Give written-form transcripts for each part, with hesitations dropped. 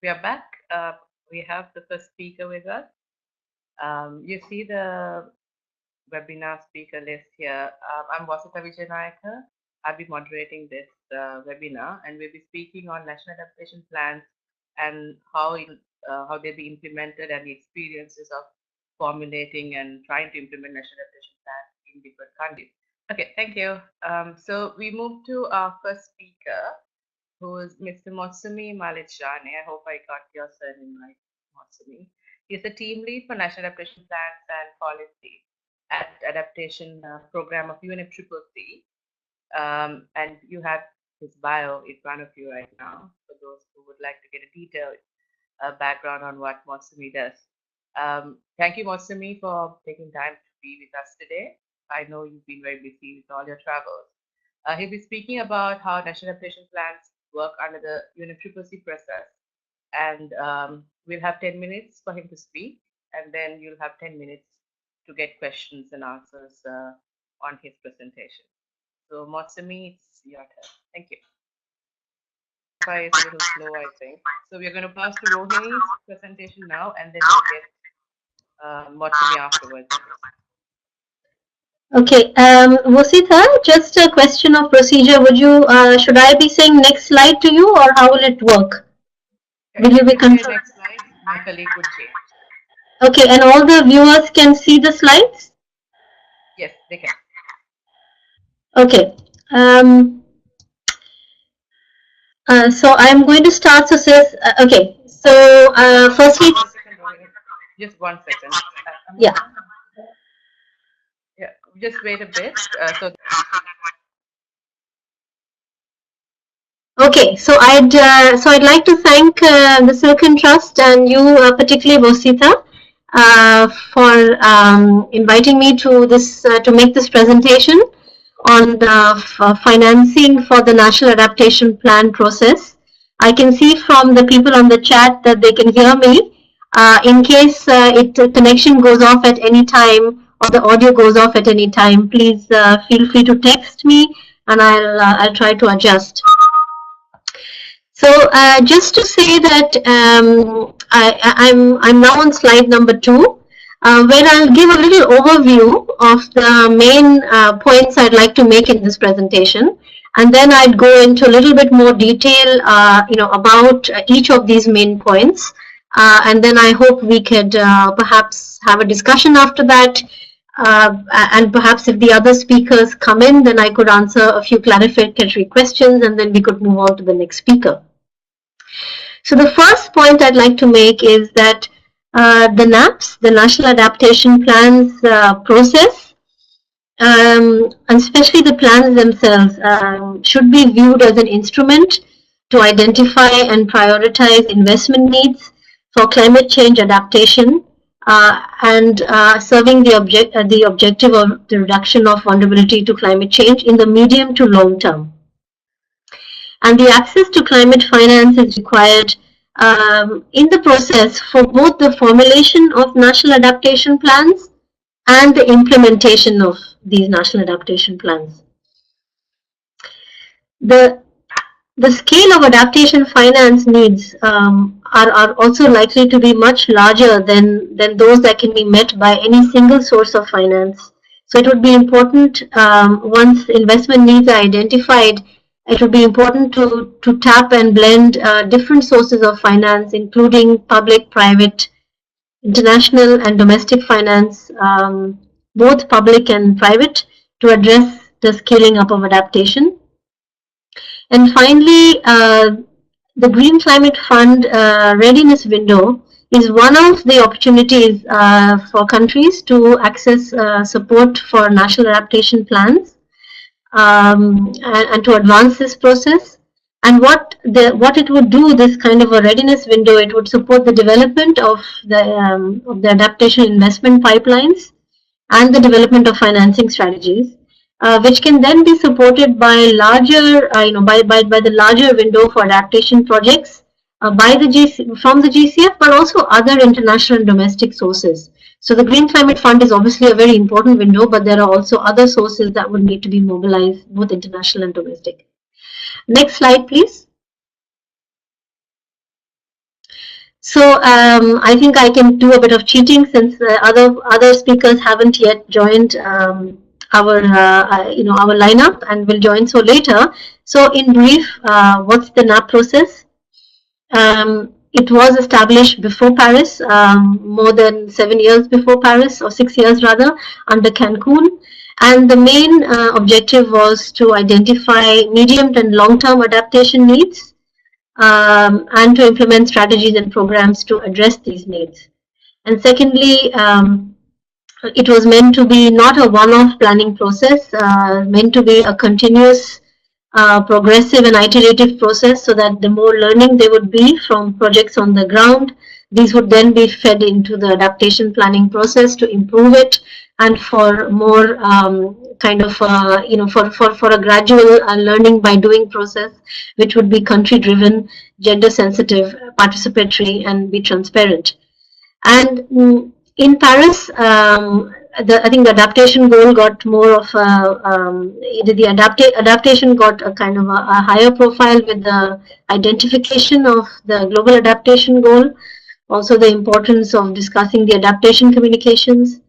We are back. We have the first speaker with us. You see the webinar speaker list here. I'm Vasudha Vijayanayaka. I'll be moderating this webinar, and we'll be speaking on national adaptation plans and how they be implemented and the experiences of formulating and trying to implement national adaptation plans in different countries. Okay, thank you. So we move to our first speaker, who is Mr. Motsomi Maletjane. I hope I got your surname right, Motsomi. He's the team lead for National Adaptation Plans and Policy at Adaptation Program of UNFCCC. And you have his bio in front of you right now for those who would like to get a detailed background on what Motsomi does. Thank you, Motsomi, for taking time to be with us today. I know you've been very busy with all your travels. He'll be speaking about how national adaptation plans work under the UNFCCC process. And we'll have 10 minutes for him to speak, and then you'll have 10 minutes to get questions and answers on his presentation. So Motsomi, it's your turn. Thank you. It's a little slow, I think. So we're going to pass to Rohini's presentation now, and then we'll get Motsomi afterwards. Okay, Vasudha, just a question of procedure. Would you, should I be saying next slide to you, or how will it work? Okay, will you be controlling? Next slide, my colleague would change. Okay, and all the viewers can see the slides? Yes, they can. Okay. So I'm going to start. So says okay. So firstly, just 1 second. Yeah. Yeah. Just wait a bit. Okay, so I'd like to thank the SLYCAN Trust and you, particularly Vasudha, for inviting me to this to make this presentation on the financing for the National Adaptation Plan process. I can see from the people on the chat that they can hear me. In case the connection goes off at any time or the audio goes off at any time, please feel free to text me and I'll try to adjust. So just to say that I'm now on slide number 2, where I'll give a little overview of the main points I'd like to make in this presentation, and then I'd go into a little bit more detail, about each of these main points, and then I hope we could perhaps have a discussion after that. And perhaps if the other speakers come in, then I could answer a few clarificatory questions and then we could move on to the next speaker. So the first point I'd like to make is that the NAPs, the National Adaptation Plans process, and especially the plans themselves, should be viewed as an instrument to identify and prioritize investment needs for climate change adaptation, and serving the objective of the reduction of vulnerability to climate change in the medium to long term. And the access to climate finance is required in the process for both the formulation of national adaptation plans and the implementation of these national adaptation plans. The scale of adaptation finance needs are also likely to be much larger than those that can be met by any single source of finance. So it would be important, once investment needs are identified, it would be important to tap and blend different sources of finance, including public, private, international and domestic finance, both public and private, to address the scaling up of adaptation. And finally, the Green Climate Fund readiness window is one of the opportunities for countries to access support for national adaptation plans and to advance this process. And what it would do, this kind of a readiness window, it would support the development of the adaptation investment pipelines and the development of financing strategies, which can then be supported by larger, by the larger window for adaptation projects from the GCF, but also other international and domestic sources. So the Green Climate Fund is obviously a very important window, but there are also other sources that would need to be mobilized, both international and domestic. Next slide, please. So I think I can do a bit of cheating since other speakers haven't yet joined our our lineup and will join so later. So in brief, what's the NAP process? It was established before Paris, more than 7 years before Paris, or 6 years rather, under Cancun. And the main objective was to identify medium and long-term adaptation needs and to implement strategies and programs to address these needs. And secondly, it was meant to be not a one-off planning process, meant to be a continuous, progressive and iterative process, so that the more learning there would be from projects on the ground, these would then be fed into the adaptation planning process to improve it, and for more kind of for a gradual learning by doing process, which would be country driven, gender sensitive, participatory, and be transparent. And in Paris, I think the adaptation goal got more of adaptation got a kind of a higher profile with the identification of the global adaptation goal, also the importance of discussing the adaptation communications,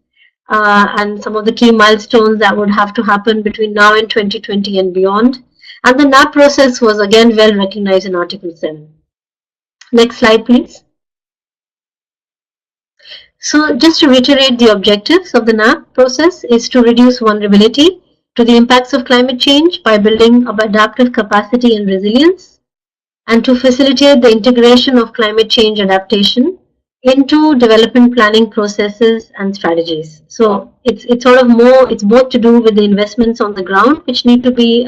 and some of the key milestones that would have to happen between now and 2020 and beyond. And the NAP process was again well recognized in Article 7. Next slide, please. So just to reiterate, the objectives of the NAP process is to reduce vulnerability to the impacts of climate change by building up adaptive capacity and resilience, and to facilitate the integration of climate change adaptation into development planning processes and strategies. So it's sort of more, it's both to do with the investments on the ground, which need to be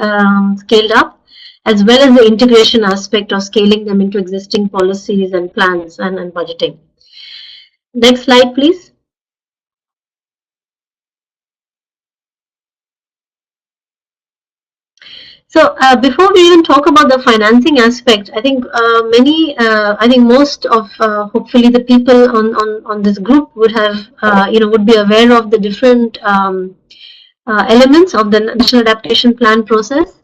scaled up, as well as the integration aspect of scaling them into existing policies and plans and budgeting. Next slide, please. So before we even talk about the financing aspect, I think most of hopefully the people on this group would have would be aware of the different elements of the National Adaptation Plan process.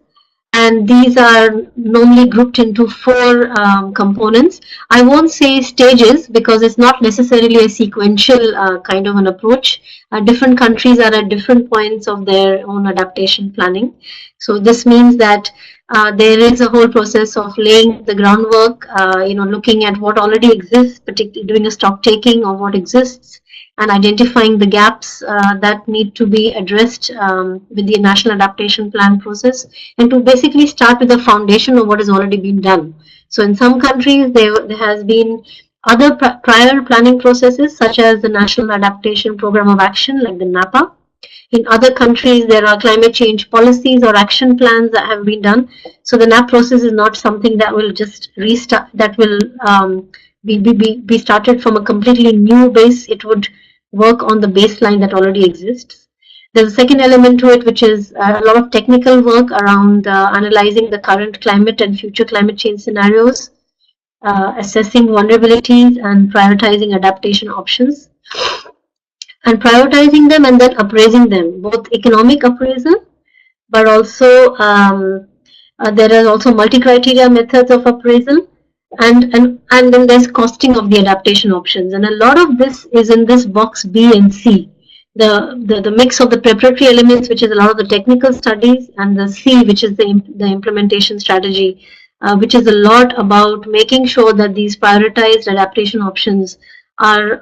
And these are normally grouped into 4 components. I won't say stages because it's not necessarily a sequential kind of an approach. Different countries are at different points of their own adaptation planning. So this means that there is a whole process of laying the groundwork, looking at what already exists, particularly doing a stock taking of what exists, and identifying the gaps that need to be addressed with the National Adaptation Plan process, and to basically start with the foundation of what has already been done. So in some countries, there has been other prior planning processes, such as the National Adaptation Program of Action, like the NAPA. In other countries, there are climate change policies or action plans that have been done. So the NAP process is not something that will just restart, that will be started from a completely new base. It would work on the baseline that already exists. There's a second element to it, which is a lot of technical work around analyzing the current climate and future climate change scenarios, assessing vulnerabilities and prioritizing adaptation options, and prioritizing them and then appraising them, both economic appraisal, but also there are also multi-criteria methods of appraisal, and then there's costing of the adaptation options. And a lot of this is in this box B and C. The mix of the preparatory elements, which is a lot of the technical studies, and the C, which is the implementation strategy, which is a lot about making sure that these prioritized adaptation options are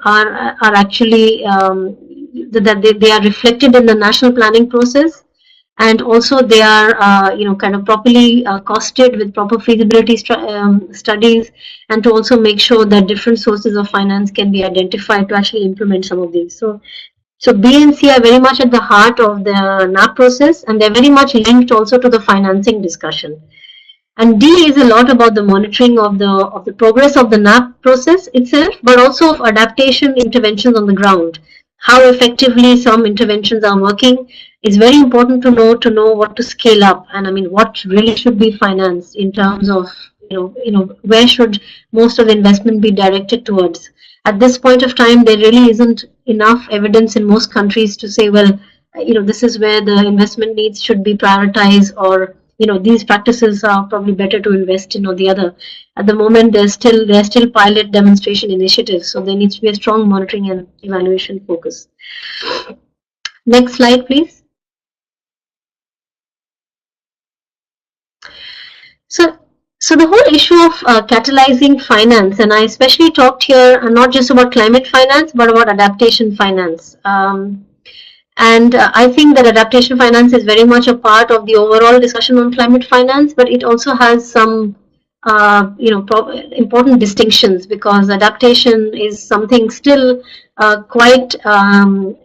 actually that they are reflected in the national planning process, and also they are kind of properly costed with proper feasibility studies, and to also make sure that different sources of finance can be identified to actually implement some of these. So B and C are very much at the heart of the NAP process, and they're very much linked also to the financing discussion. And D is a lot about the monitoring of the progress of the NAP process itself, but also of adaptation interventions on the ground. How effectively some interventions are working is very important to know what to scale up, and I mean what really should be financed in terms of where should most of the investment be directed towards. At this point of time, there really isn't enough evidence in most countries to say, well, this is where the investment needs should be prioritized, or these practices are probably better to invest in or the other. At the moment, there's still pilot demonstration initiatives, so there needs to be a strong monitoring and evaluation focus. Next slide, please. So the whole issue of catalyzing finance, and I especially talked here not just about climate finance, but about adaptation finance. And I think that adaptation finance is very much a part of the overall discussion on climate finance, but it also has some important distinctions, because adaptation is something still quite,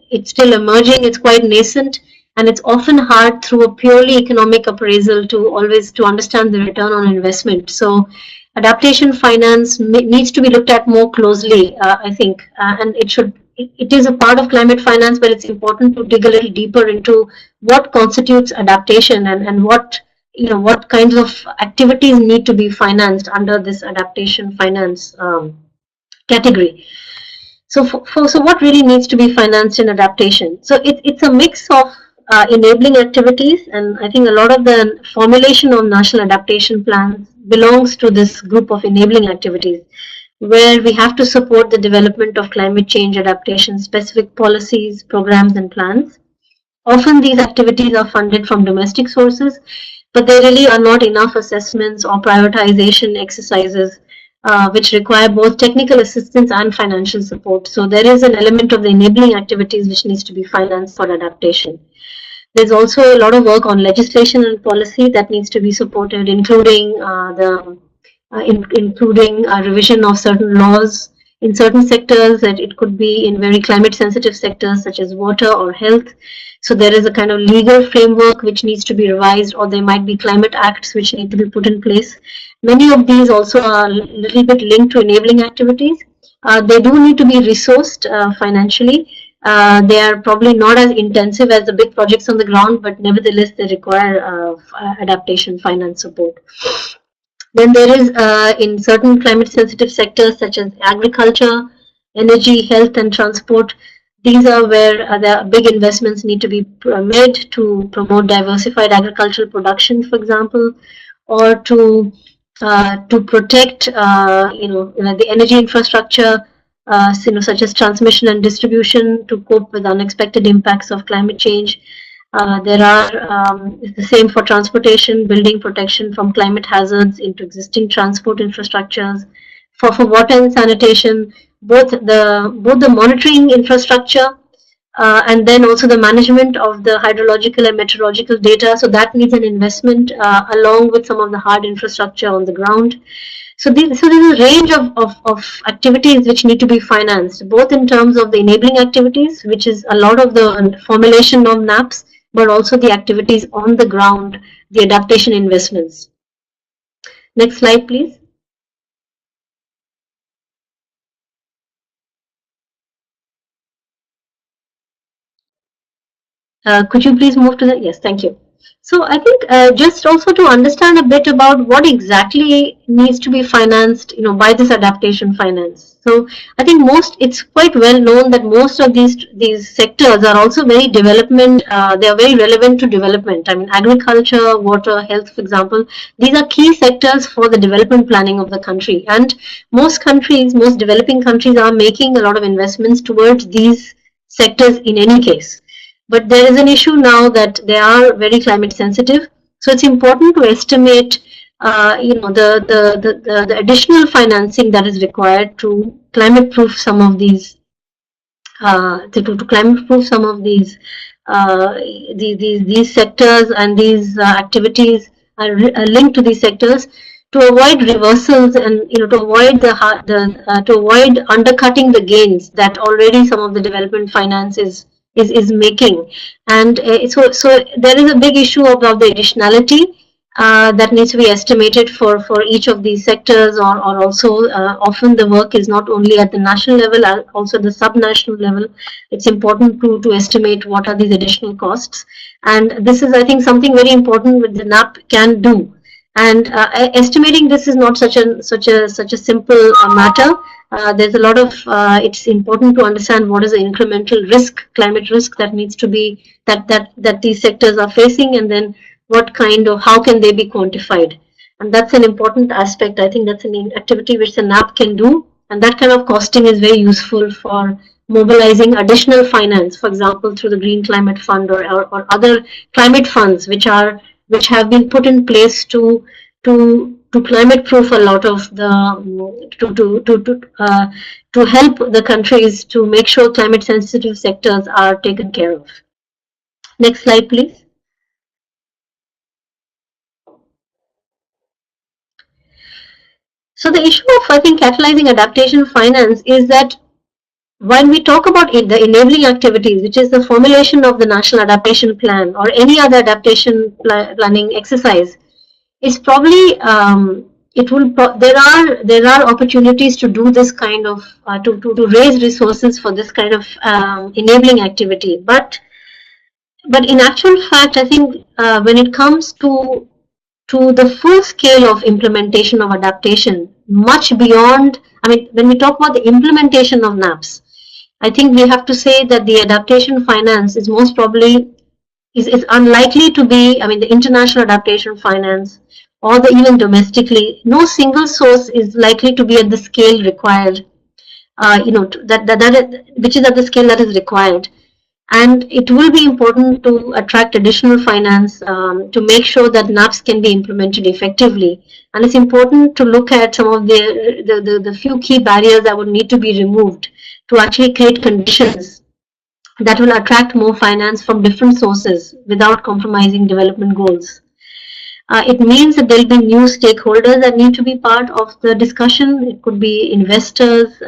it's still emerging, it's quite nascent, and it's often hard through a purely economic appraisal to understand the return on investment. So adaptation finance needs to be looked at more closely, I think, and it is a part of climate finance, but it's important to dig a little deeper into what constitutes adaptation and what kinds of activities need to be financed under this adaptation finance category. So what really needs to be financed in adaptation? So it's a mix of enabling activities, and I think a lot of the formulation of national adaptation plans belongs to this group of enabling activities, where we have to support the development of climate change adaptation specific policies, programs, and plans. Often these activities are funded from domestic sources, but there really are not enough assessments or prioritization exercises which require both technical assistance and financial support. So there is an element of the enabling activities which needs to be financed for adaptation. There's also a lot of work on legislation and policy that needs to be supported, including including a revision of certain laws in certain sectors, that it could be in very climate sensitive sectors such as water or health. So there is a kind of legal framework which needs to be revised, or there might be climate acts which need to be put in place. Many of these also are a little bit linked to enabling activities. They do need to be resourced financially. They are probably not as intensive as the big projects on the ground, but nevertheless they require adaptation finance support. Then there is in certain climate sensitive sectors such as agriculture, energy, health, and transport. These are where the big investments need to be made to promote diversified agricultural production, for example, or to protect the energy infrastructure, such as transmission and distribution, to cope with unexpected impacts of climate change. There are the same for transportation, building protection from climate hazards into existing transport infrastructures. For water and sanitation, both the monitoring infrastructure and then also the management of the hydrological and meteorological data. So that needs an investment along with some of the hard infrastructure on the ground. So there's a range of activities which need to be financed, both in terms of the enabling activities, which is a lot of the formulation of NAPs, but also the activities on the ground, the adaptation investments. Next slide, please. Could you please move to the, yes, thank you. So I think just also to understand a bit about what exactly needs to be financed, by this adaptation finance. So I think it's quite well known that most of these sectors are also very development, they are very relevant to development. I mean, agriculture, water, health, for example, these are key sectors for the development planning of the country. And most developing countries are making a lot of investments towards these sectors in any case. But there is an issue now that they are very climate sensitive. So it's important to estimate, the additional financing that is required to climate proof some of these, these sectors, and these activities are linked to these sectors, to avoid reversals and to avoid undercutting the gains that already some of the development finance is making. And so there is a big issue about the additionality that needs to be estimated for each of these sectors, or also often the work is not only at the national level, also the subnational level. It's important to estimate what are these additional costs, and this is, I think, something very important which the NAP can do. And estimating this is not such a simple matter. There's a lot of it's important to understand what is the incremental risk, climate risk, that needs to be that these sectors are facing, and then how can they be quantified? And that's an important aspect. I think that's an activity which the NAP can do, and that kind of costing is very useful for mobilizing additional finance, for example, through the Green Climate Fund or other climate funds which have been put in place to climate proof a lot of the to help the countries to make sure climate sensitive sectors are taken care of. Next slide, please. So the issue of, I think, catalyzing adaptation finance is that when we talk about the enabling activities, which is the formulation of the National Adaptation Plan or any other adaptation planning exercise, it's probably there are opportunities to do this kind of to raise resources for this kind of enabling activity, but in actual fact, I think when it comes to the full scale of implementation of adaptation, much beyond, I mean, when we talk about the implementation of NAPs, I think we have to say that the adaptation finance is most probably is unlikely to be, I mean, the international adaptation finance or even domestically, no single source is likely to be at the scale required, which is at the scale that is required. And it will be important to attract additional finance to make sure that NAPs can be implemented effectively. And it's important to look at some of the few key barriers that would need to be removed to actually create conditions that will attract more finance from different sources without compromising development goals. It means that there will be new stakeholders that need to be part of the discussion. It could be investors,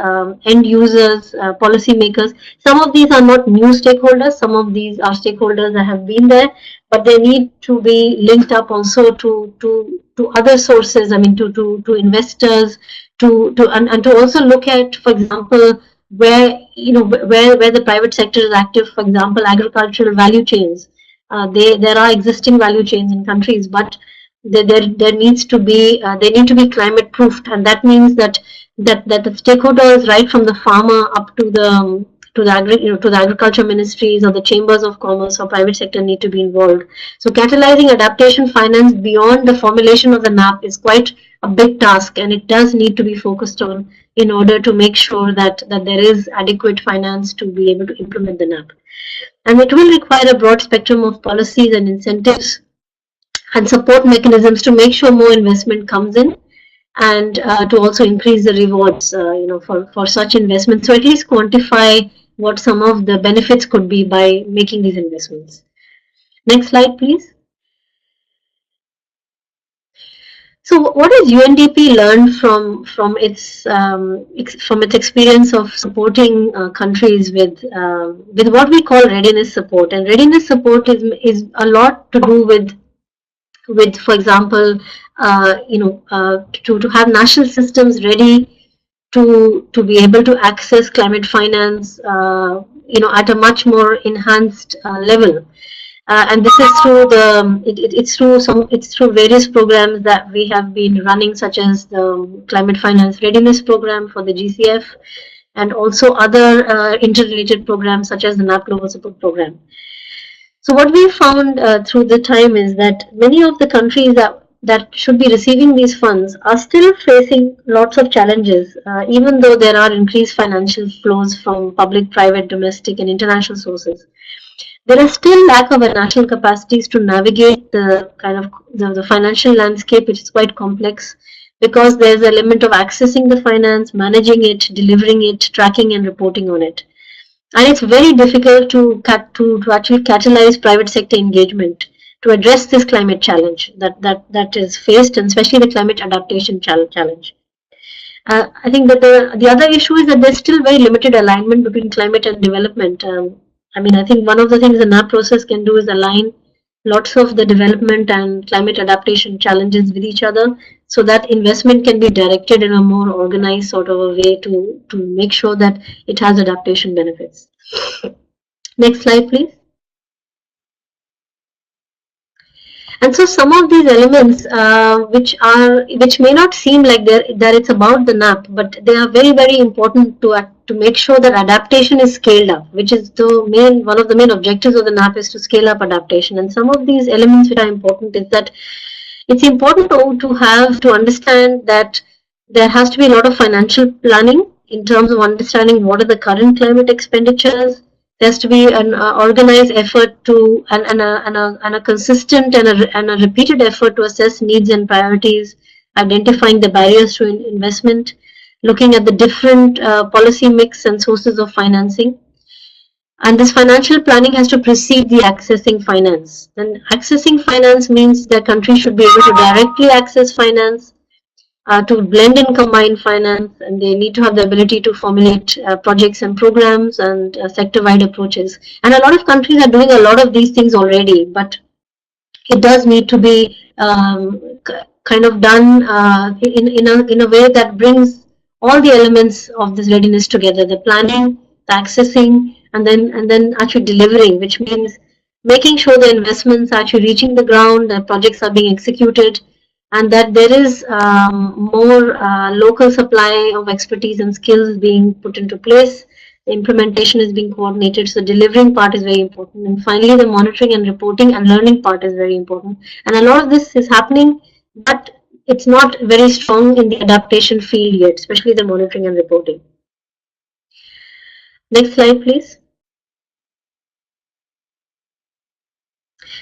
end users, policymakers. Some of these are not new stakeholders. Some of these are stakeholders that have been there, but they need to be linked up also to other sources. I mean, to investors, and to also look at, for example, where the private sector is active. For example, agricultural value chains. There are existing value chains in countries, but there needs to be they need to be climate proofed, and that means that the stakeholders right from the farmer up to the agriculture ministries or the chambers of commerce or private sector need to be involved. So catalyzing adaptation finance beyond the formulation of the NAP is quite a big task, and it does need to be focused on in order to make sure that there is adequate finance to be able to implement the NAP. And it will require a broad spectrum of policies and incentives and support mechanisms to make sure more investment comes in, and to also increase the rewards for such investments. So at least quantify what some of the benefits could be by making these investments. Next slide, please. So what has UNDP learned from its experience of supporting countries with what we call readiness support? And readiness support is a lot to do with, for example, to have national systems ready to be able to access climate finance, at a much more enhanced level. And this is through it's through various programs that we have been running, such as the Climate Finance Readiness Program for the GCF, and also other interrelated programs such as the NAP Global Support Program. So what we found through the time is that many of the countries that should be receiving these funds are still facing lots of challenges, even though there are increased financial flows from public, private, domestic, and international sources. There are still lack of national capacities to navigate the kind of the financial landscape, which is quite complex, because there's a limit of accessing the finance, managing it, delivering it, tracking and reporting on it. And it's very difficult to actually catalyze private sector engagement to address this climate challenge that is faced, and especially the climate adaptation challenge. I think that the other issue is that there's still very limited alignment between climate and development. I think one of the things the NAP process can do is align lots of the development and climate adaptation challenges with each other, so that investment can be directed in a more organized sort of a way to make sure that it has adaptation benefits. Next slide, please. And so some of these elements, which may not seem like that it's about the NAP, but they are very, very important to make sure that adaptation is scaled up, which is one of the main objectives of the NAP is to scale up adaptation. And some of these elements which are important is that it's important to understand that there has to be a lot of financial planning in terms of understanding what are the current climate expenditures. There has to be an organized effort to and a consistent and a repeated effort to assess needs and priorities, identifying the barriers to investment, looking at the different policy mix and sources of financing. And this financial planning has to precede the accessing finance. And accessing finance means that countries should be able to directly access finance, to blend and combine finance, and they need to have the ability to formulate projects and programs and sector-wide approaches. And a lot of countries are doing a lot of these things already, but it does need to be kind of done in a way that brings all the elements of this readiness together: the planning, the accessing, and then actually delivering, which means making sure the investments are actually reaching the ground, the projects are being executed, and that there is more local supply of expertise and skills being put into place. The implementation is being coordinated, so the delivering part is very important. And finally, the monitoring and reporting and learning part is very important. And a lot of this is happening, but it's not very strong in the adaptation field yet, especially the monitoring and reporting. Next slide, please.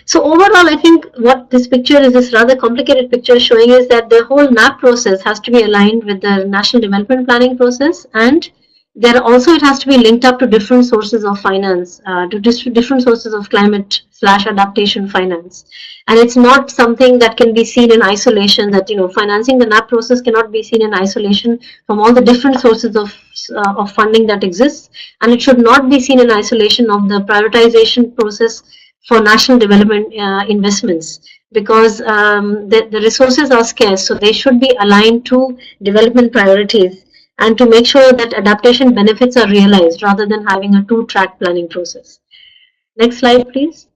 So overall, I think what this picture is, this rather complicated picture showing, is that the whole NAP process has to be aligned with the National Development Planning process, and there also it has to be linked up to different sources of finance, to different sources of climate/adaptation finance. And it's not something that can be seen in isolation, that, financing the NAP process cannot be seen in isolation from all the different sources of funding that exists. And it should not be seen in isolation of the prioritization process for national development investments, because the resources are scarce, so they should be aligned to development priorities and to make sure that adaptation benefits are realized rather than having a two-track planning process. Next slide, please.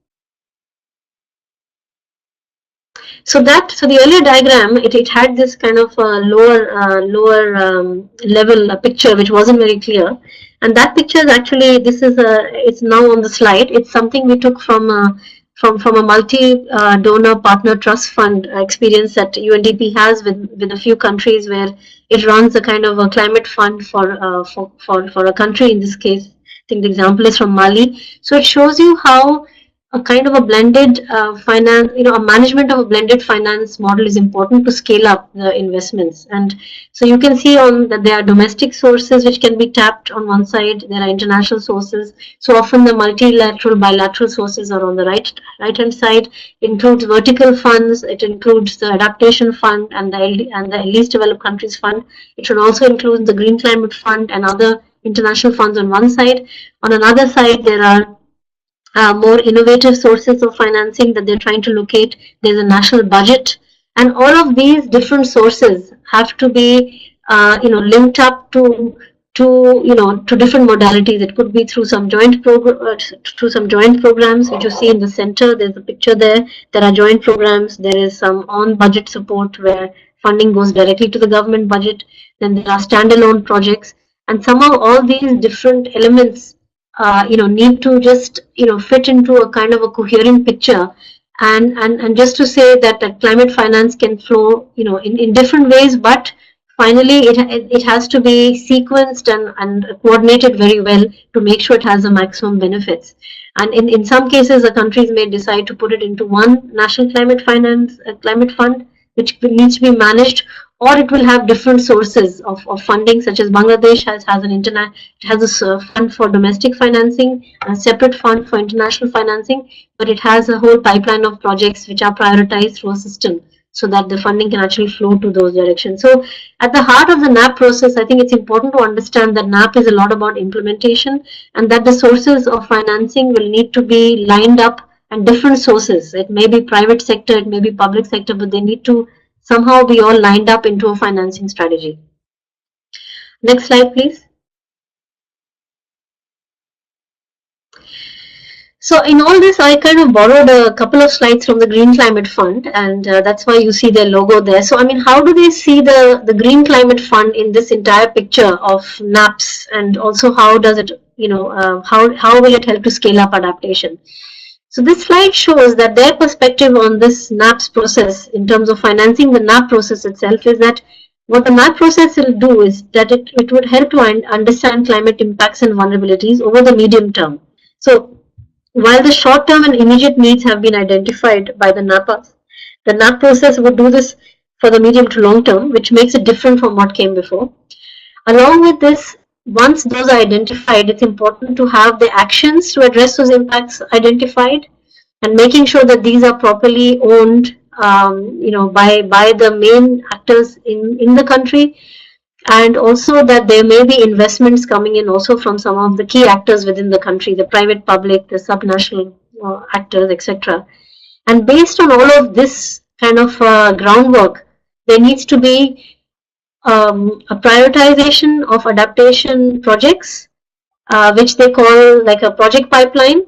So the earlier diagram, it had this kind of lower level picture which wasn't very clear, and that picture is actually, it's now on the slide. It's something we took from a multi-donor partner trust fund experience that UNDP has with a few countries, where it runs a kind of a climate fund for a country. In this case, I think the example is from Mali. So it shows you how a kind of a blended finance, a management of a blended finance model is important to scale up the investments. And so you can see that there are domestic sources which can be tapped on one side, there are international sources. So often the multilateral, bilateral sources are on the right-hand side. It includes vertical funds, it includes the Adaptation Fund and the Least Developed Countries Fund. It should also include the Green Climate Fund and other international funds on one side. On another side, there are more innovative sources of financing that they're trying to locate. There's a national budget, and all of these different sources have to be linked up to different modalities. It could be through some joint programs, which you see in the center. There's a picture there. There are joint programs. There is some on-budget support where funding goes directly to the government budget. Then there are standalone projects, and somehow all these different elements need to just fit into a kind of a coherent picture, and just to say that climate finance can flow in different ways, but finally it has to be sequenced and coordinated very well to make sure it has the maximum benefits. And in some cases, the countries may decide to put it into one national climate finance climate fund, which needs to be managed, or it will have different sources of funding, such as Bangladesh has a fund for domestic financing, a separate fund for international financing, but it has a whole pipeline of projects which are prioritized through a system so that the funding can actually flow to those directions. So at the heart of the NAP process, I think it's important to understand that NAP is a lot about implementation, and that the sources of financing will need to be lined up, and different sources. It may be private sector, it may be public sector, but they need to somehow be all lined up into a financing strategy. Next slide, please. So in all this, I kind of borrowed a couple of slides from the Green Climate Fund, and that's why you see their logo there. So I mean, how do they see the Green Climate Fund in this entire picture of NAPS, and also how does it, how will it help to scale up adaptation? So this slide shows that their perspective on this NAPS process in terms of financing the NAP process itself is that what the NAP process will do is that it would help to understand climate impacts and vulnerabilities over the medium term. So while the short-term and immediate needs have been identified by the NAP process would do this for the medium to long term, which makes it different from what came before. Along with this, once those are identified, it's important to have the actions to address those impacts identified, and making sure that these are properly owned, by the main actors in the country, and also that there may be investments coming in also from some of the key actors within the country, the private, public, the subnational actors, etc. And based on all of this kind of groundwork, there needs to be a prioritization of adaptation projects, which they call like a project pipeline,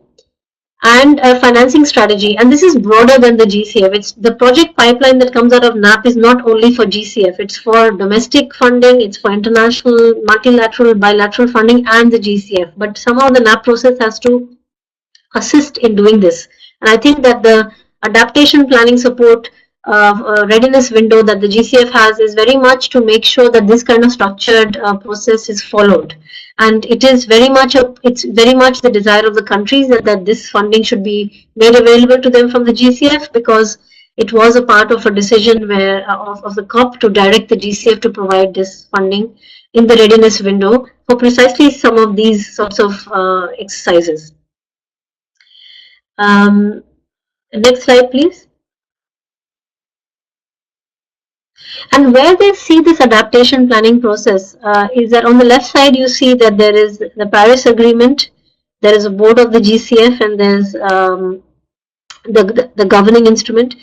and a financing strategy. And this is broader than the GCF. It's the project pipeline that comes out of NAP is not only for GCF. It's for domestic funding, it's for international, multilateral, bilateral funding, and the GCF. But somehow the NAP process has to assist in doing this. And I think that the adaptation planning support readiness window that the GCF has is very much to make sure that this kind of structured process is followed. And it is very much it's very much the desire of the countries that this funding should be made available to them from the GCF, because it was a part of a decision where of the COP to direct the GCF to provide this funding in the readiness window for precisely some of these sorts of exercises. Next slide, please. And where they see this adaptation planning process is that on the left side you see that there is the Paris Agreement, there is a board of the GCF, and there's the governing instrument.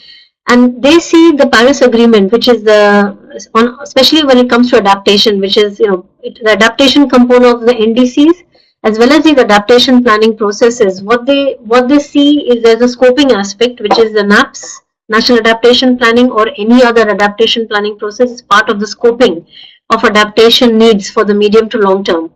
And they see the Paris Agreement, which is especially when it comes to adaptation, which is the adaptation component of the NDCs, as well as the adaptation planning processes. What they see is there's a scoping aspect, which is the NAPS, National Adaptation Planning, or any other adaptation planning process is part of the scoping of adaptation needs for the medium to long term.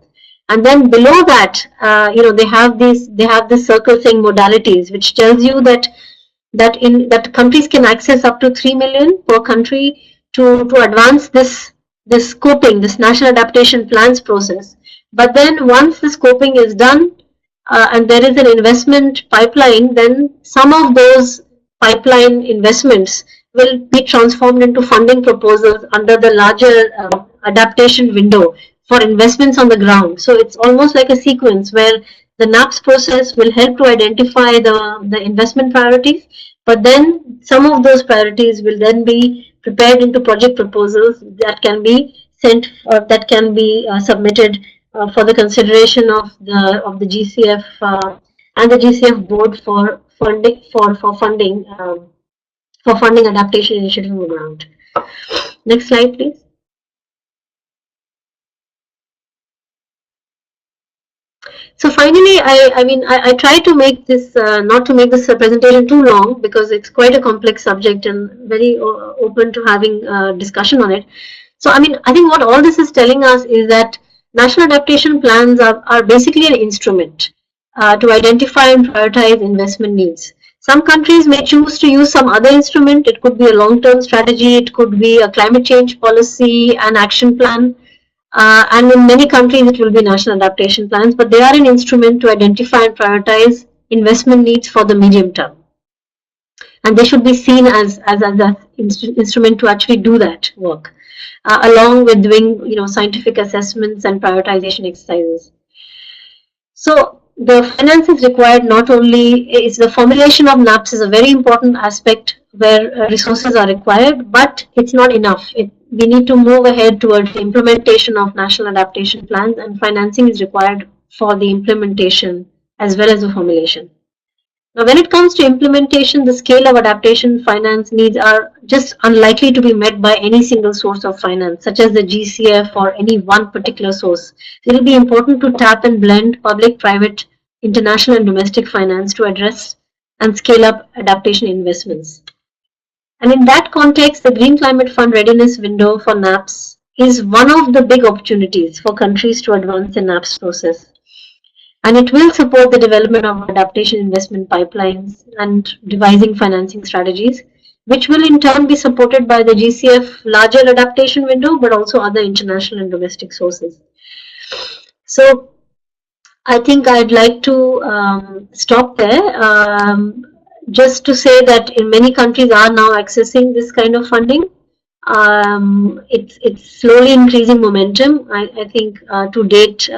And then below that, they have this circle saying modalities, which tells you that countries can access up to 3 million per country to advance this scoping, this national adaptation plans process. But then once the scoping is done and there is an investment pipeline, then some of those pipeline investments will be transformed into funding proposals under the larger adaptation window for investments on the ground. So it's almost like a sequence where the NAPS process will help to identify the investment priorities, but then some of those priorities will then be prepared into project proposals that can be sent or that can be submitted for the consideration of the GCF and the GCF board for funding adaptation initiative on the ground. Next slide, please. So finally, I try to make this not to make this presentation too long, because it's quite a complex subject and very open to having discussion on it. So I think what all this is telling us is that national adaptation plans are basically an instrument to identify and prioritize investment needs. Some countries may choose to use some other instrument. It could be a long-term strategy, it could be a climate change policy, an action plan, and in many countries it will be national adaptation plans, but they are an instrument to identify and prioritize investment needs for the medium term. And they should be seen as an instrument to actually do that work, along with doing scientific assessments and prioritization exercises. So the finance is required not only is the formulation of NAPS is a very important aspect where resources are required, but it's not enough. We need to move ahead towards the implementation of national adaptation plans, and financing is required for the implementation as well as the formulation. Now, when it comes to implementation, the scale of adaptation finance needs are just unlikely to be met by any single source of finance, such as the GCF or any one particular source. It will be important to tap and blend public, private, international and domestic finance to address and scale up adaptation investments. And in that context, the Green Climate Fund readiness window for NAPS is one of the big opportunities for countries to advance the NAPS process. And it will support the development of adaptation investment pipelines and devising financing strategies, which will in turn be supported by the GCF larger adaptation window, but also other international and domestic sources. So I think I'd like to stop there. Just to say that in many countries are now accessing this kind of funding. It's slowly increasing momentum. I think to date,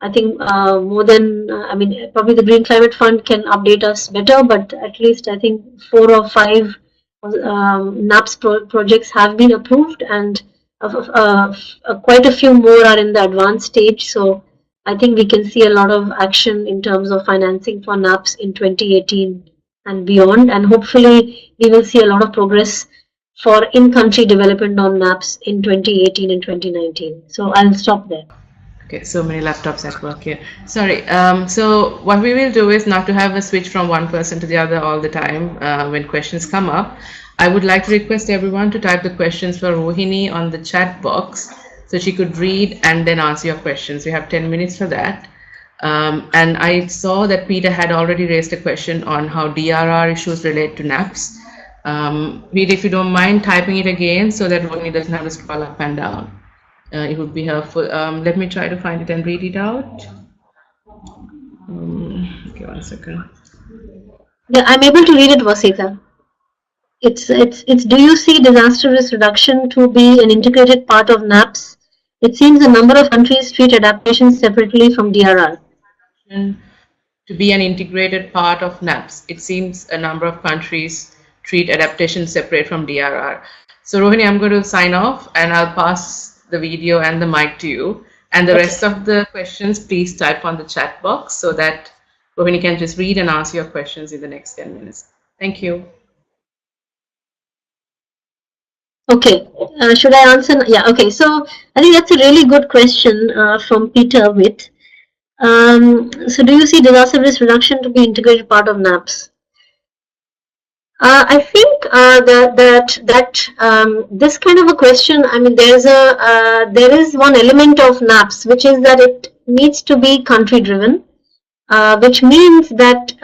I think more than, I mean, probably the Green Climate Fund can update us better, but at least I think 4 or 5 NAPS projects have been approved, and quite a few more are in the advanced stage. So I think we can see a lot of action in terms of financing for NAPS in 2018 and beyond, and hopefully we will see a lot of progress for in-country development on NAPS in 2018 and 2019. So I'll stop there. Okay, so many laptops at work here. Sorry. So what we will do is not to have a switch from one person to the other all the time when questions come up. I would like to request everyone to type the questions for Rohini on the chat box so she could read and then answer your questions. We have 10 minutes for that. And I saw that Peter had already raised a question on how DRR issues relate to NAPS. Peter, if you don't mind typing it again so that Rohini doesn't have to scroll up and down. It would be helpful. Let me try to find it and read it out. Okay, 1 second. Yeah, I'm able to read it, Vasita. It's do you see disaster risk reduction to be an integrated part of NAPS? It seems a number of countries treat adaptation separately from DRR. To be an integrated part of NAPS, it seems a number of countries treat adaptation separate from DRR. So Rohini, I'm going to sign off and I'll pass the video and the mic to you. And the rest of the questions, please type on the chat box so that Rohini can just read and answer your questions in the next 10 minutes. Thank you. Okay, should I answer? Yeah, okay. So I think that's a really good question from Peter Witt. So do you see disaster risk reduction to be integrated part of NAPS? I think that this kind of a question, I mean, there is one element of NAPS, which is that it needs to be country driven, which means that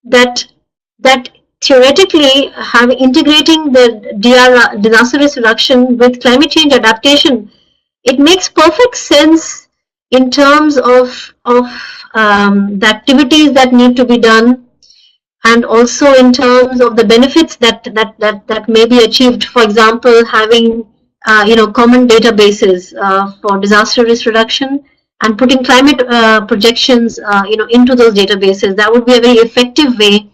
that theoretically integrating the disaster risk reduction with climate change adaptation, it makes perfect sense in terms of the activities that need to be done, and also in terms of the benefits that may be achieved. For example, having common databases for disaster risk reduction and putting climate projections into those databases. That would be a very effective way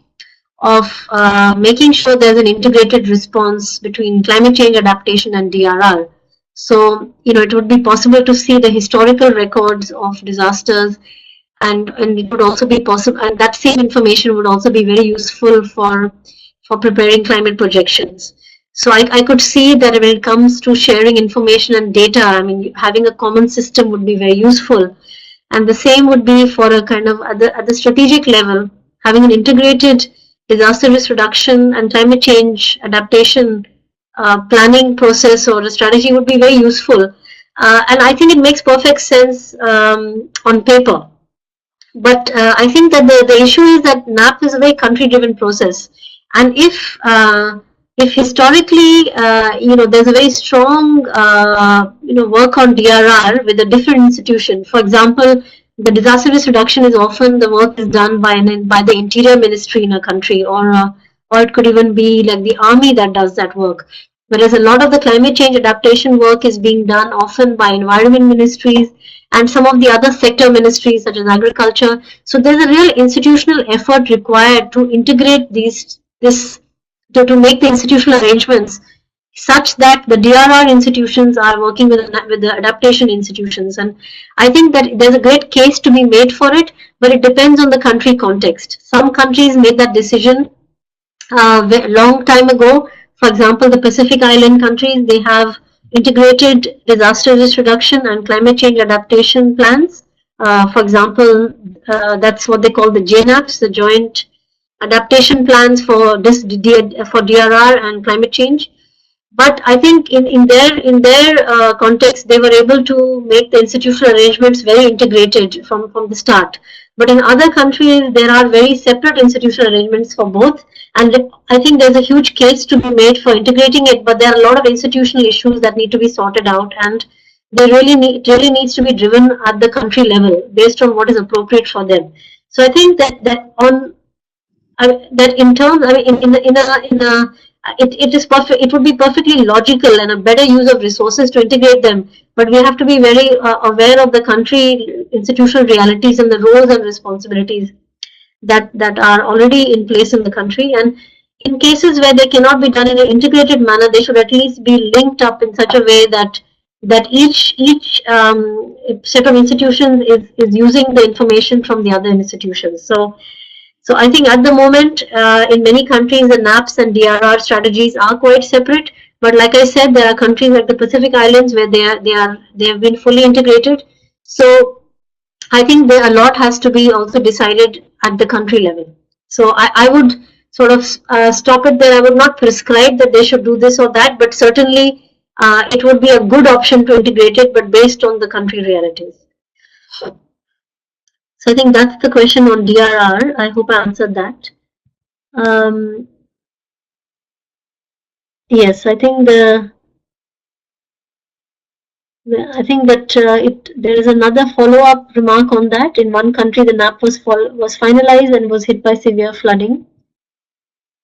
of making sure there's an integrated response between climate change adaptation and DRR. So it would be possible to see the historical records of disasters, and it would also be possible, and that same information would also be very useful for preparing climate projections. So I could see that when it comes to sharing information and data, I mean, having a common system would be very useful. And the same would be for a kind of at the strategic level, having an integrated disaster risk reduction and climate change adaptation planning process or a strategy would be very useful. And I think it makes perfect sense on paper. But I think that the issue is that NAP is a very country-driven process, and if historically there's a very strong work on DRR with a different institution. For example, the disaster risk reduction is often the work is done by the Interior Ministry in a country, or it could even be like the army that does that work. Whereas a lot of the climate change adaptation work is being done often by environment ministries and some of the other sector ministries such as agriculture. So there's a real institutional effort required to integrate to make the institutional arrangements such that the DRR institutions are working with the adaptation institutions. And I think that there's a great case to be made for it, but it depends on the country context. Some countries made that decision a long time ago. For example, the Pacific Island countries, they have integrated disaster risk reduction and climate change adaptation plans. For example, that's what they call the JNAPs, the Joint Adaptation Plans for DRR and climate change. But I think in their context, they were able to make the institutional arrangements very integrated from the start. But in other countries, there are very separate institutional arrangements for both. And I think there's a huge case to be made for integrating it, but there are a lot of institutional issues that need to be sorted out, and they really needs to be driven at the country level based on what is appropriate for them. So I think that in terms, I mean, it is perfect. It would be perfectly logical and a better use of resources to integrate them. But we have to be very aware of the country institutional realities and the roles and responsibilities that are already in place in the country. And in cases where they cannot be done in an integrated manner, they should at least be linked up in such a way that each set of institutions is using the information from the other institutions. So I think at the moment, in many countries, the NAPs and DRR strategies are quite separate. But like I said, there are countries like the Pacific Islands where they have been fully integrated. So I think a lot has to be also decided at the country level. So I would sort of stop it there. I would not prescribe that they should do this or that, but certainly it would be a good option to integrate it, but based on the country realities. So I think that's the question on DRR. I hope I answered that. Yes, I think there is another follow-up remark on that. In one country, the NAP was finalized and was hit by severe flooding.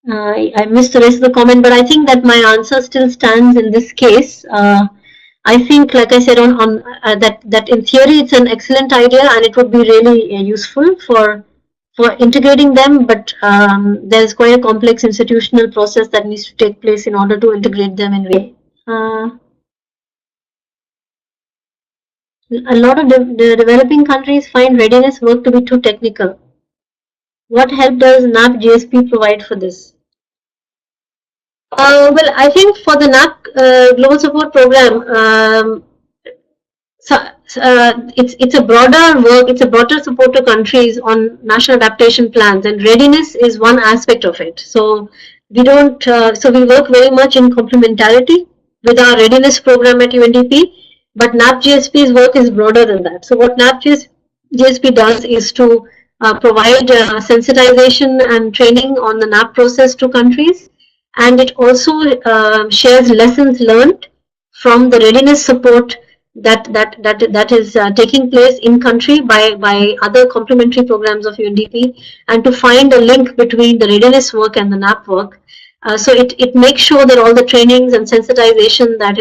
I missed the rest of the comment, but I think that my answer still stands in this case. I think, like I said, that in theory it's an excellent idea and it would be really useful for integrating them, but there's quite a complex institutional process that needs to take place in order to integrate them in way. A lot of the developing countries find readiness work to be too technical. What help does NAP GSP provide for this? Well, I think for the NAP Global Support Program, it's a broader work. It's a broader support to countries on national adaptation plans, and readiness is one aspect of it. So we don't. So we work very much in complementarity with our readiness program at UNDP. But NAP GSP's work is broader than that. So what NAP GSP does is to provide sensitization and training on the NAP process to countries, and it also shares lessons learned from the readiness support that is taking place in country by other complementary programs of UNDP, and to find a link between the readiness work and the NAP work. So it makes sure that all the trainings and sensitization that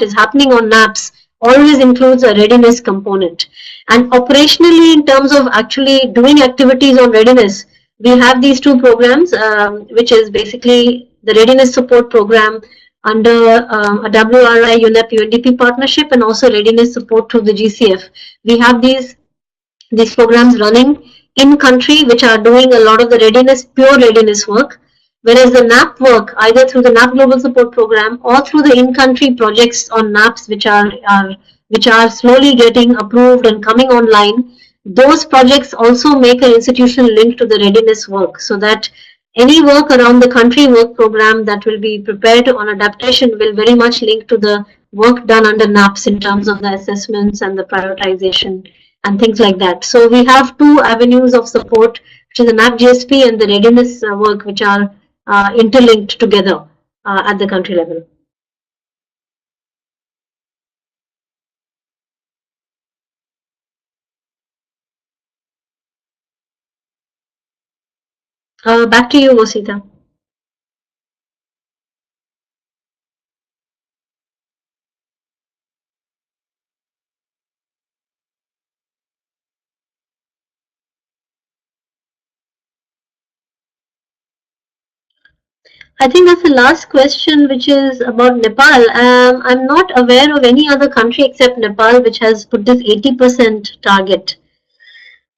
is happening on NAPs always includes a readiness component. And operationally, in terms of actually doing activities on readiness, we have these two programs, which is basically the Readiness Support Program under a WRI UNEP UNDP partnership, and also Readiness Support through the GCF. We have these programs running in country, which are doing a lot of the pure readiness work. Whereas the NAP work, either through the NAP Global Support Program or through the in-country projects on NAPs, which are slowly getting approved and coming online, those projects also make an institutional link to the readiness work, so that any work around the country work program that will be prepared on adaptation will very much link to the work done under NAPs in terms of the assessments and the prioritization and things like that. So we have two avenues of support, which is the NAP GSP and the readiness work, which are interlinked together at the country level. Back to you, Mosita. I think that's the last question, which is about Nepal. I'm not aware of any other country except Nepal which has put this 80% target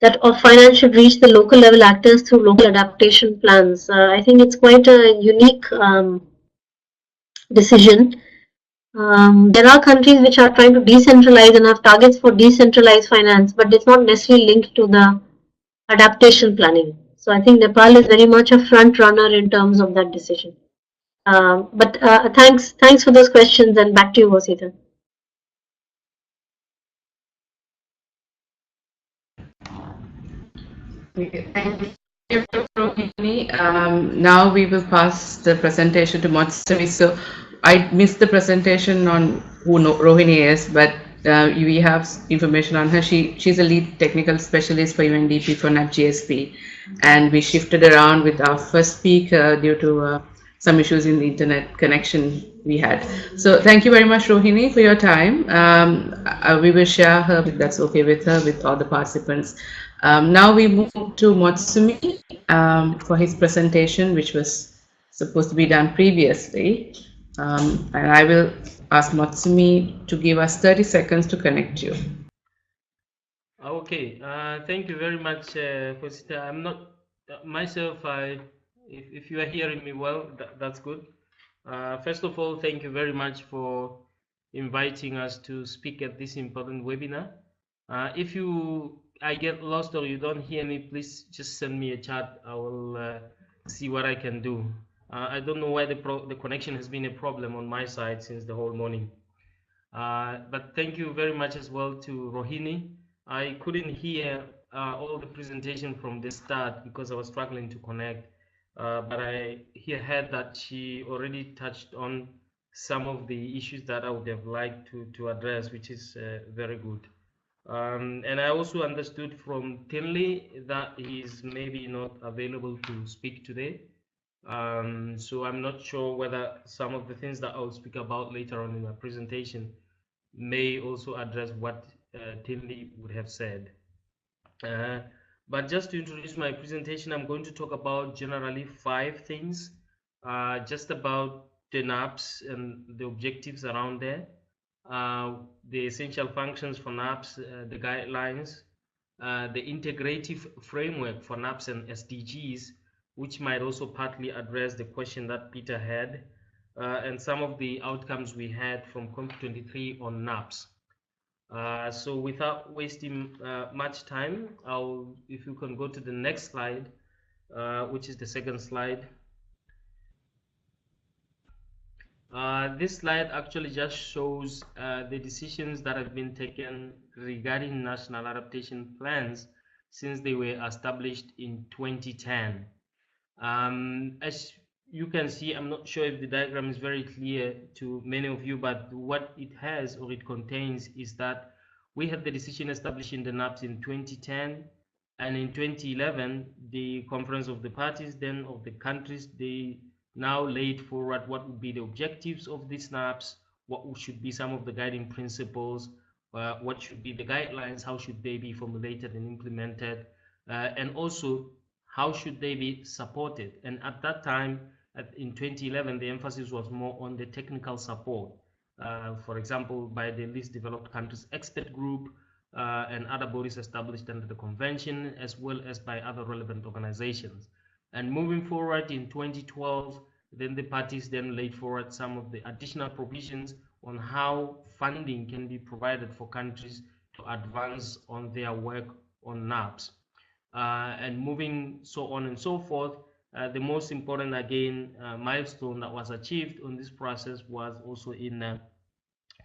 that of finance should reach the local level actors through local adaptation plans. I think it's quite a unique decision. There are countries which are trying to decentralize and have targets for decentralized finance, but it's not necessarily linked to the adaptation planning. So I think Nepal is very much a front runner in terms of that decision. But thanks for those questions, and back to you, Wasita. Thank you, Rohini. Now we will pass the presentation to Motsomi. So I missed the presentation on who Rohini is, but we have information on her. She's a lead technical specialist for UNDP for NAP-GSP, and we shifted around with our first speaker due to some issues in the internet connection we had. So thank you very much, Rohini, for your time. We will share her, if that's okay with her, with all the participants. Now we move to Motsomi for his presentation, which was supposed to be done previously. And I will ask Motsomi to give us 30 seconds to connect you. Okay, thank you very much, Fosita. I'm not myself. If you are hearing me well, that's good. First of all, thank you very much for inviting us to speak at this important webinar. If I get lost or you don't hear me, please just send me a chat. I will see what I can do. I don't know why the connection has been a problem on my side since the whole morning. But thank you very much as well to Rohini. I couldn't hear all the presentation from the start because I was struggling to connect. But I heard that she already touched on some of the issues that I would have liked to address, which is very good. And I also understood from Tinley that he's maybe not available to speak today. So I'm not sure whether some of the things that I'll speak about later on in my presentation may also address what Tinley would have said. But just to introduce my presentation, I'm going to talk about generally 5 things, just about the NAPS and the objectives around there, the essential functions for NAPS, the guidelines, the integrative framework for NAPS and SDGs, which might also partly address the question that Peter had, and some of the outcomes we had from COP23 on NAPS. So without wasting much time, if you can go to the next slide, which is the second slide. This slide actually just shows the decisions that have been taken regarding national adaptation plans since they were established in 2010. As you can see, I'm not sure if the diagram is very clear to many of you, but what it has or it contains is that we had the decision establishing the NAPS in 2010, and in 2011 the Conference of the Parties then of the countries, they now laid forward what would be the objectives of these NAPS, what should be some of the guiding principles, what should be the guidelines, how should they be formulated and implemented, and also how should they be supported. And at that time, in 2011, the emphasis was more on the technical support, for example, by the least developed countries expert group and other bodies established under the convention, as well as by other relevant organizations. And moving forward in 2012, then the parties then laid forward some of the additional provisions on how funding can be provided for countries to advance on their work on NAPS. And moving so on and so forth, the most important again milestone that was achieved on this process was also in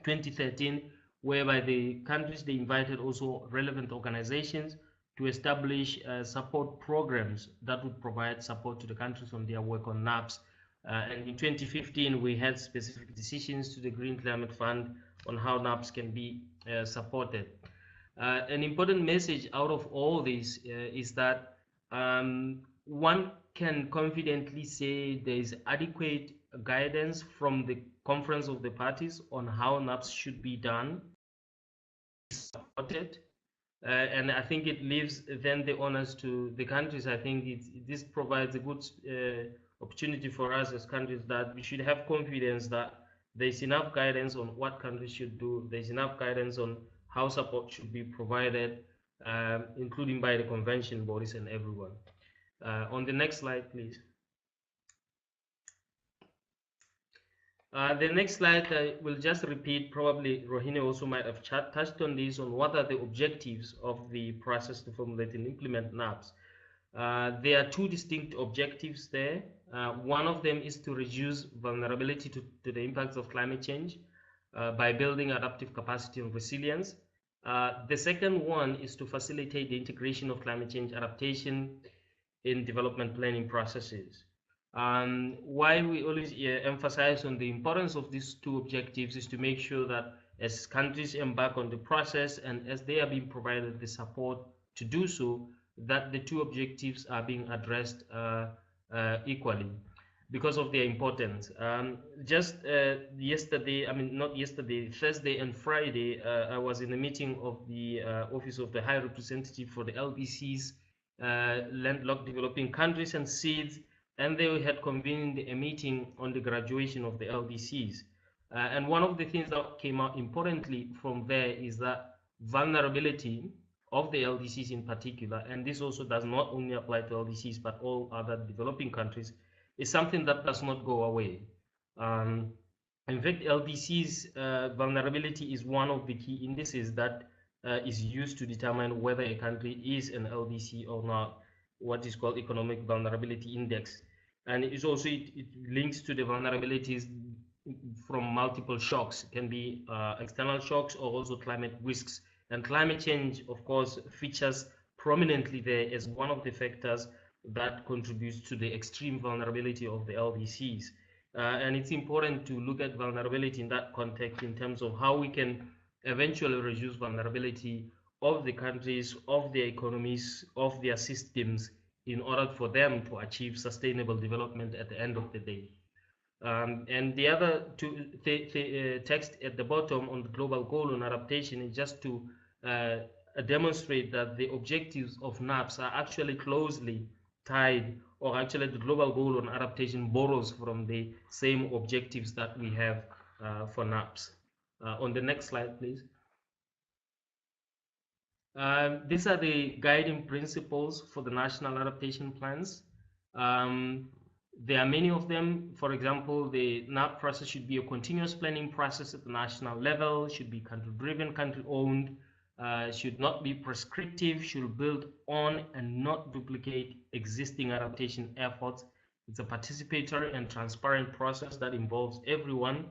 2013, whereby the countries, they invited also relevant organizations to establish support programs that would provide support to the countries on their work on NAPS. And in 2015, we had specific decisions to the Green Climate Fund on how NAPS can be supported. An important message out of all this is that one can confidently say there is adequate guidance from the Conference of the Parties on how NAPS should be done, supported, and I think it leaves then the honors to the countries. I think this provides a good opportunity for us as countries that we should have confidence that there's enough guidance on what countries should do, there's enough guidance on how support should be provided, including by the convention bodies and everyone. On the next slide, please. The next slide will just repeat, probably Rohini also might have touched on this, on what are the objectives of the process to formulate and implement NAPs. There are two distinct objectives there. One of them is to reduce vulnerability to the impacts of climate change by building adaptive capacity and resilience. The second one is to facilitate the integration of climate change adaptation in development planning processes. Why we always emphasize on the importance of these two objectives is to make sure that as countries embark on the process and as they are being provided the support to do so, that the two objectives are being addressed equally because of their importance. Just yesterday, not yesterday, Thursday and Friday, I was in a meeting of the Office of the High Representative for the LDCs, landlocked developing countries and seeds, and they had convened a meeting on the graduation of the LDCs. And one of the things that came out importantly from there is that vulnerability of the LDCs in particular, and this also does not only apply to LDCs but all other developing countries, is something that does not go away. In fact, LDCs vulnerability is one of the key indices that is used to determine whether a country is an LDC or not, what is called economic vulnerability index. And it links to the vulnerabilities from multiple shocks. It can be external shocks or also climate risks. And climate change, of course, features prominently there as one of the factors that contributes to the extreme vulnerability of the LDCs. And it's important to look at vulnerability in that context in terms of how we can eventually reduce vulnerability of the countries, of their economies, of their systems, in order for them to achieve sustainable development at the end of the day. And the other text at the bottom on the global goal on adaptation is just to demonstrate that the objectives of NAPs are actually closely tied, or actually the global goal on adaptation borrows from the same objectives that we have for NAPs. On the next slide, please. These are the guiding principles for the national adaptation plans. There are many of them. For example, the NAP process should be a continuous planning process at the national level, should be country-driven, country-owned, should not be prescriptive, should build on and not duplicate existing adaptation efforts. It's a participatory and transparent process that involves everyone,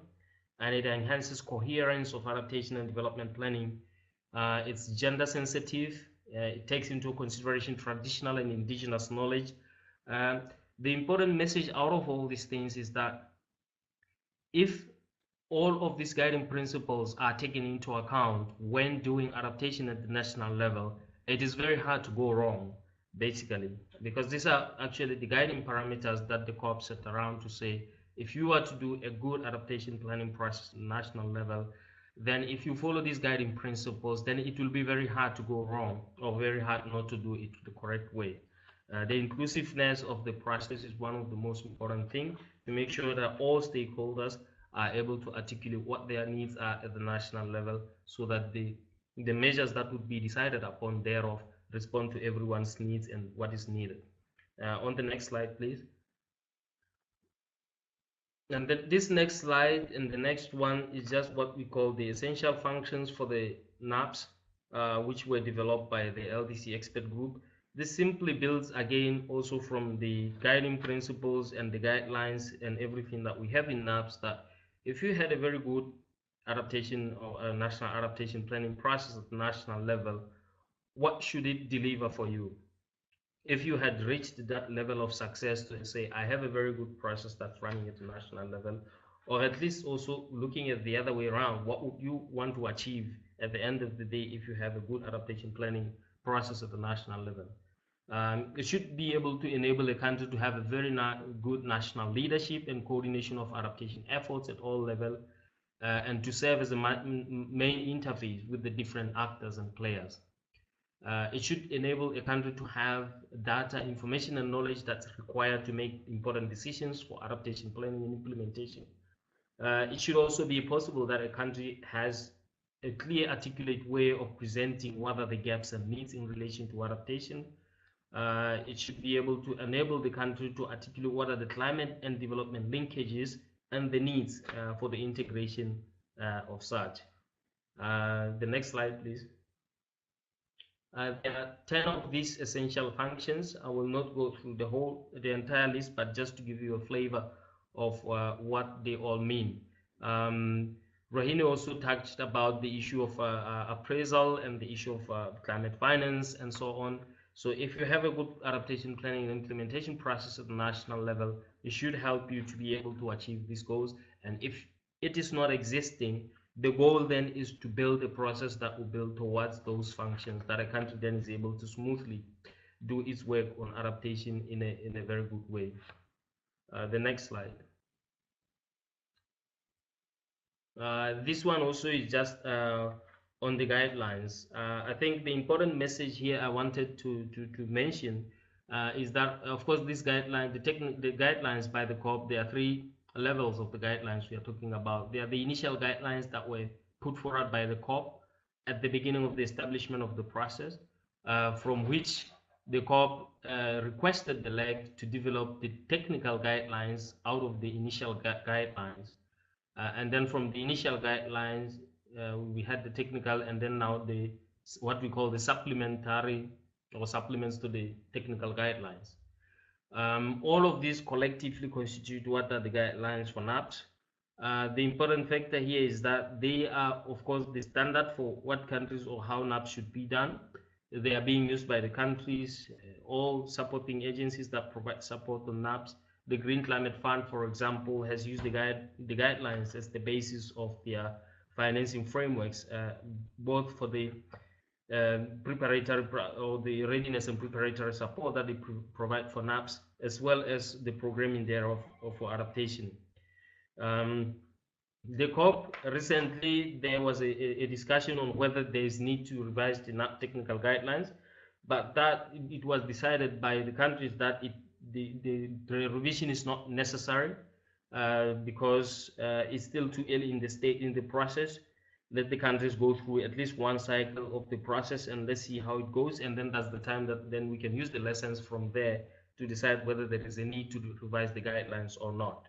and it enhances coherence of adaptation and development planning. It's gender sensitive. It takes into consideration traditional and indigenous knowledge. The important message out of all these things is that if all of these guiding principles are taken into account when doing adaptation at the national level, it is very hard to go wrong, basically, because these are actually the guiding parameters that the COP set around to say, if you are to do a good adaptation planning process at the national level, then if you follow these guiding principles, then it will be very hard to go wrong, or very hard not to do it the correct way. The inclusiveness of the process is one of the most important things, to make sure that all stakeholders are able to articulate what their needs are at the national level, so that the measures that would be decided upon thereof respond to everyone's needs and what is needed. On the next slide, please. And this next slide and the next one is just what we call the essential functions for the NAPs, which were developed by the LDC expert group. This simply builds again also from the guiding principles and the guidelines and everything that we have in NAPs, that if you had a very good adaptation or a national adaptation planning process at the national level, what should it deliver for you? If you had reached that level of success to say, I have a very good process that's running at the national level, or at least also looking at the other way around, what would you want to achieve at the end of the day if you have a good adaptation planning process at the national level? It should be able to enable a country to have a very good national leadership and coordination of adaptation efforts at all levels, and to serve as a main interface with the different actors and players. It should enable a country to have data, information, and knowledge that's required to make important decisions for adaptation planning and implementation. It should also be possible that a country has a clear, articulate way of presenting what are the gaps and needs in relation to adaptation. It should be able to enable the country to articulate what are the climate and development linkages and the needs for the integration of such. The next slide, please. There are 10 of these essential functions. I will not go through the entire list, but just to give you a flavor of what they all mean. Rohini also touched about the issue of appraisal and the issue of climate finance and so on. So if you have a good adaptation planning and implementation process at the national level, it should help you to be able to achieve these goals. And if it is not existing, the goal then is to build a process that will build towards those functions, that a country then is able to smoothly do its work on adaptation in a very good way. The next slide. This one also is just on the guidelines. I think the important message here I wanted to mention is that, of course, this guideline, the guidelines by the COP, there are 3 levels of the guidelines we are talking about. They are the initial guidelines that were put forward by the COP at the beginning of the establishment of the process, from which the COP requested the LEG to develop the technical guidelines out of the initial guidelines. And then from the initial guidelines, we had the technical, and then now what we call the supplementary or supplements to the technical guidelines. All of these collectively constitute what are the guidelines for NAPS. The important factor here is that they are, of course, the standard for what countries or how NAPS should be done. They are being used by the countries, all supporting agencies that provide support on NAPS. The Green Climate Fund, for example, has used the guidelines as the basis of their financing frameworks, both for the preparatory or the readiness and preparatory support that they provide for NAPS, as well as the programming thereof for adaptation. The COP recently, there was a discussion on whether there is need to revise the NAP technical guidelines, but that it was decided by the countries that the revision is not necessary because it's still too early in the process. Let the countries go through at least one cycle of the process, and let's see how it goes, and then that's the time that then we can use the lessons from there to decide whether there is a need to revise the guidelines or not.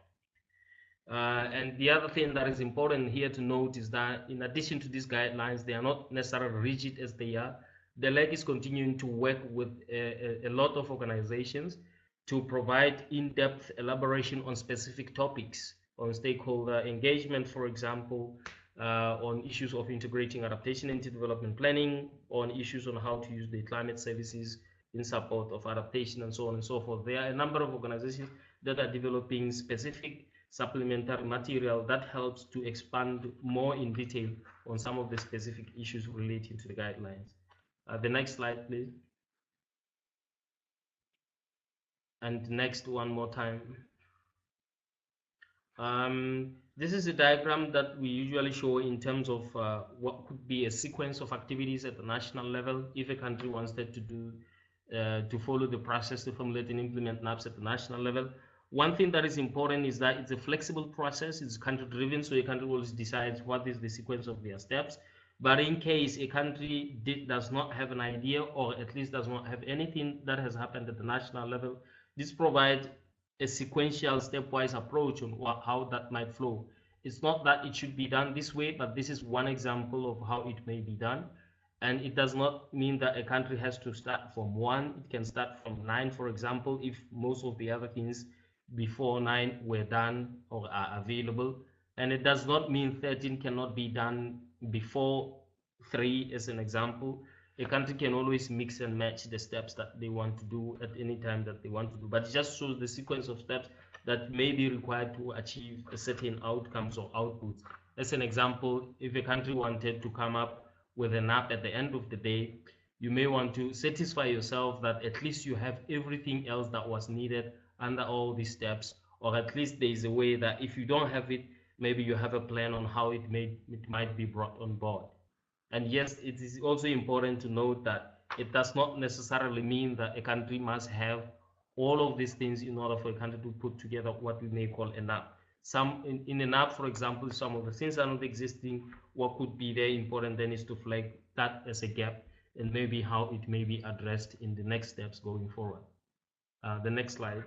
And the other thing that is important here to note is that in addition to these guidelines, they are not necessarily rigid as they are. The LEG is continuing to work with a lot of organizations to provide in-depth elaboration on specific topics, on stakeholder engagement, for example, on issues of integrating adaptation into development planning, on issues on how to use the climate services in support of adaptation, and so on and so forth. There are a number of organizations that are developing specific supplementary material that helps to expand more in detail on some of the specific issues relating to the guidelines. The next slide, please. And next one more time. This is a diagram that we usually show in terms of what could be a sequence of activities at the national level if a country wanted to do to follow the process to formulate and implement NAPS at the national level. One thing that is important is that it's a flexible process. It's country driven, so a country will decide what is the sequence of their steps. But in case a country does not have an idea, or at least does not have anything that has happened at the national level, this provides a sequential stepwise approach on how that might flow. It's not that it should be done this way, but this is one example of how it may be done. And it does not mean that a country has to start from 1. It can start from 9, for example, if most of the other things before 9 were done or are available. And it does not mean 13 cannot be done before 3, as an example. A country can always mix and match the steps that they want to do at any time that they want to do, but it just shows the sequence of steps that may be required to achieve a certain outcomes or outputs. As an example, if a country wanted to come up with a NAP at the end of the day, you may want to satisfy yourself that at least you have everything else that was needed under all these steps, or at least there is a way that if you don't have it, maybe you have a plan on how it might be brought on board. And yes, it is also important to note that it does not necessarily mean that a country must have all of these things in order for a country to put together what we may call a NAP. In a NAP, for example, some of the things are not existing. What could be very important then is to flag that as a gap, and maybe how it may be addressed in the next steps going forward. The next slide.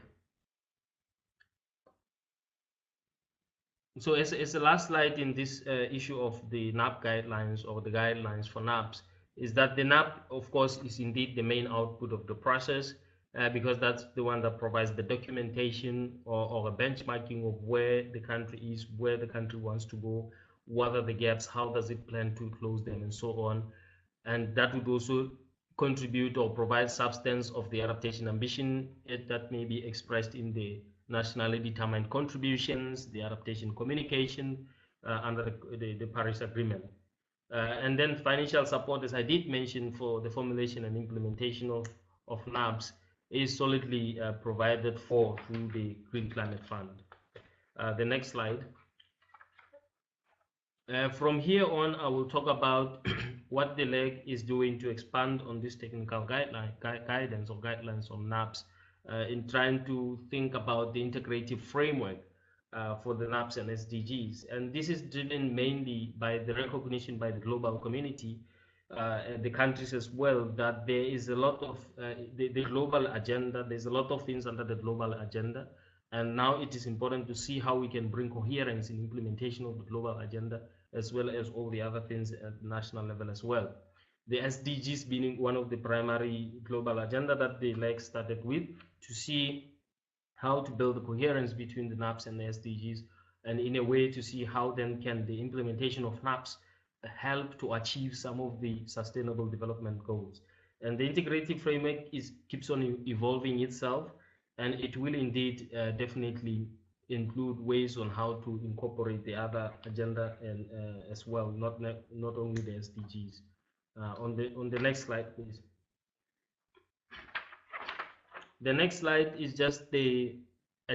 So as a last slide in this issue of the NAP guidelines or the guidelines for NAPs is that the NAP, of course, is indeed the main output of the process because that's the one that provides the documentation or a benchmarking of where the country is, where the country wants to go, what are the gaps, how does it plan to close them, and so on. And that would also contribute or provide substance of the adaptation ambition that may be expressed in the nationally determined contributions, the adaptation communication under the Paris Agreement. And then financial support, as I did mention, for the formulation and implementation of NABs is solidly provided for through the Green Climate Fund. The next slide. From here on, I will talk about what the leg is doing to expand on this technical guidance or guidelines on NAPs in trying to think about the integrative framework for the NAPs and SDGs. And this is driven mainly by the recognition by the global community and the countries as well that there is a lot of the global agenda, there's a lot of things under the global agenda. And now it is important to see how we can bring coherence in implementation of the global agenda as well as all the other things at the national level as well. The SDGs being one of the primary global agenda that the leg started with to see how to build the coherence between the NAPs and the SDGs, and in a way to see how then can the implementation of NAPs help to achieve some of the sustainable development goals. And the integrative framework keeps on evolving itself, and it will indeed definitely include ways on how to incorporate the other agenda and as well, not only the SDGs. On the next slide, please. The next slide is just a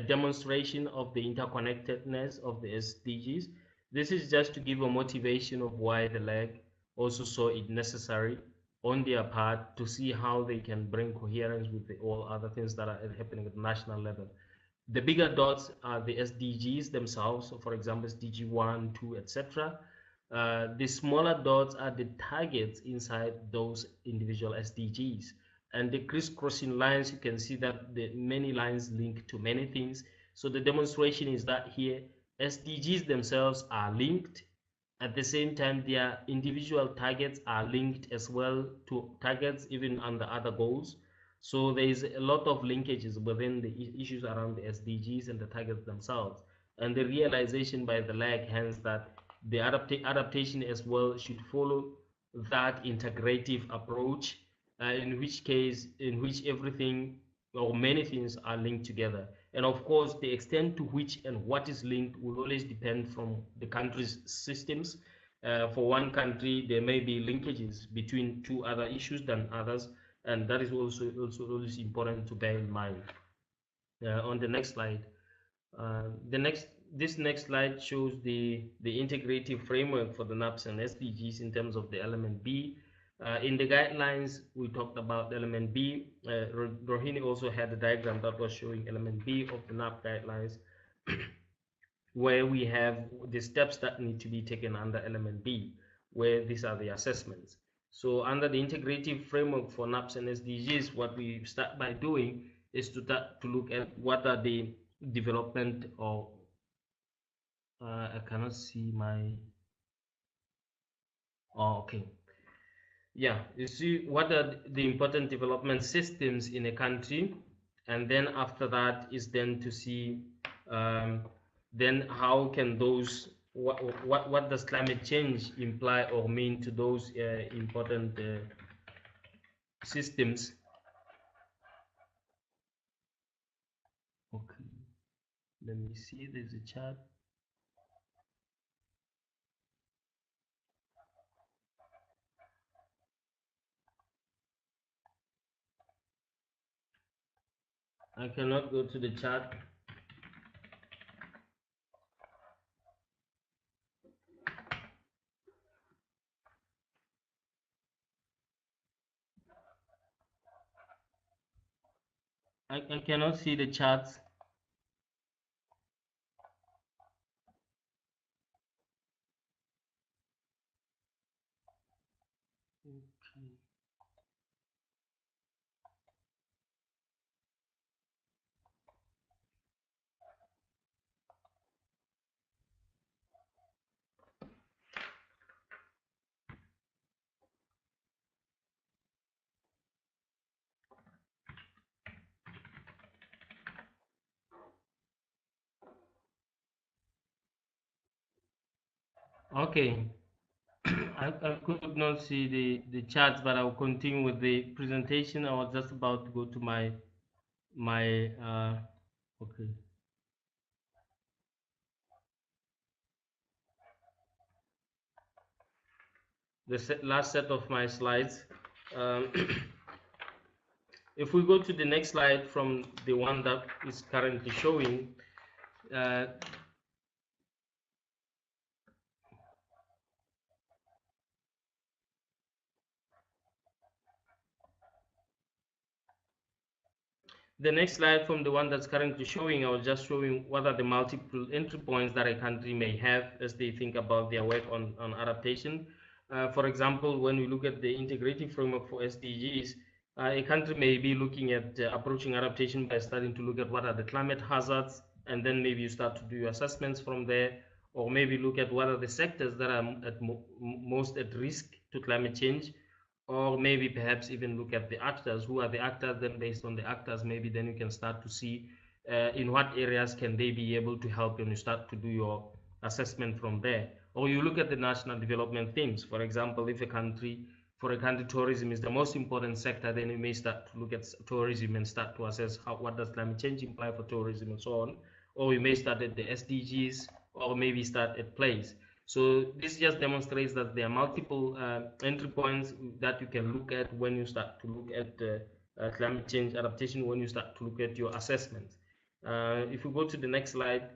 demonstration of the interconnectedness of the SDGs. This is just to give a motivation of why the leg also saw it necessary on their part to see how they can bring coherence with all other things that are happening at the national level. The bigger dots are the SDGs themselves, so for example SDG 1, 2, etc. The smaller dots are the targets inside those individual SDGs, and the crisscrossing lines, you can see that the many lines link to many things. So the demonstration is that here SDGs themselves are linked. At the same time, their individual targets are linked as well to targets even under other goals. So there is a lot of linkages within the issues around the SDGs and the targets themselves. And the realization by the leg, hence, that the adaptation as well should follow that integrative approach, in which everything or many things are linked together. And of course, the extent to which and what is linked will always depend from the country's systems. For one country, there may be linkages between two other issues than others, and that is also always important to bear in mind. On the next slide, this next slide shows the integrative framework for the NAPs and SDGs in terms of the element B. In the guidelines, we talked about element B. Rohini also had a diagram that was showing element B of the NAP guidelines, where we have the steps that need to be taken under element B, where these are the assessments. So under the integrative framework for NAPs and SDGs, what we start by doing is to look at what are the development or I cannot see my okay. Yeah, you see what are the important development systems in a country, and then after that is then to see then how can those what does climate change imply or mean to those important systems. Okay, let me see, there's a chart. I cannot go to the chart. I cannot see the charts. Okay. Okay. I could not see the charts, but I will continue with the presentation. I was just about to go to my okay. The last set of my slides. Um, if we go to the next slide from the one that is currently showing, uh, the next slide from the one that's currently showing, I was just showing what are the multiple entry points that a country may have as they think about their work on adaptation. For example, when we look at the integrative framework for SDGs, a country may be looking at approaching adaptation by starting to look at what are the climate hazards, and then maybe you start to do your assessments from there, or maybe look at what are the sectors that are most at risk to climate change, or maybe perhaps even look at the actors. Who are the actors? Then based on the actors, maybe then you can start to see in what areas can they be able to help, and you start to do your assessment from there. Or you look at the national development themes. For example, if for a country tourism is the most important sector, then you may start to look at tourism and start to assess what does climate change imply for tourism and so on. Or you may start at the SDGs, or maybe start at place. So this just demonstrates that there are multiple entry points that you can look at when you start to look at climate change adaptation, when you start to look at your assessments. If we go to the next slide,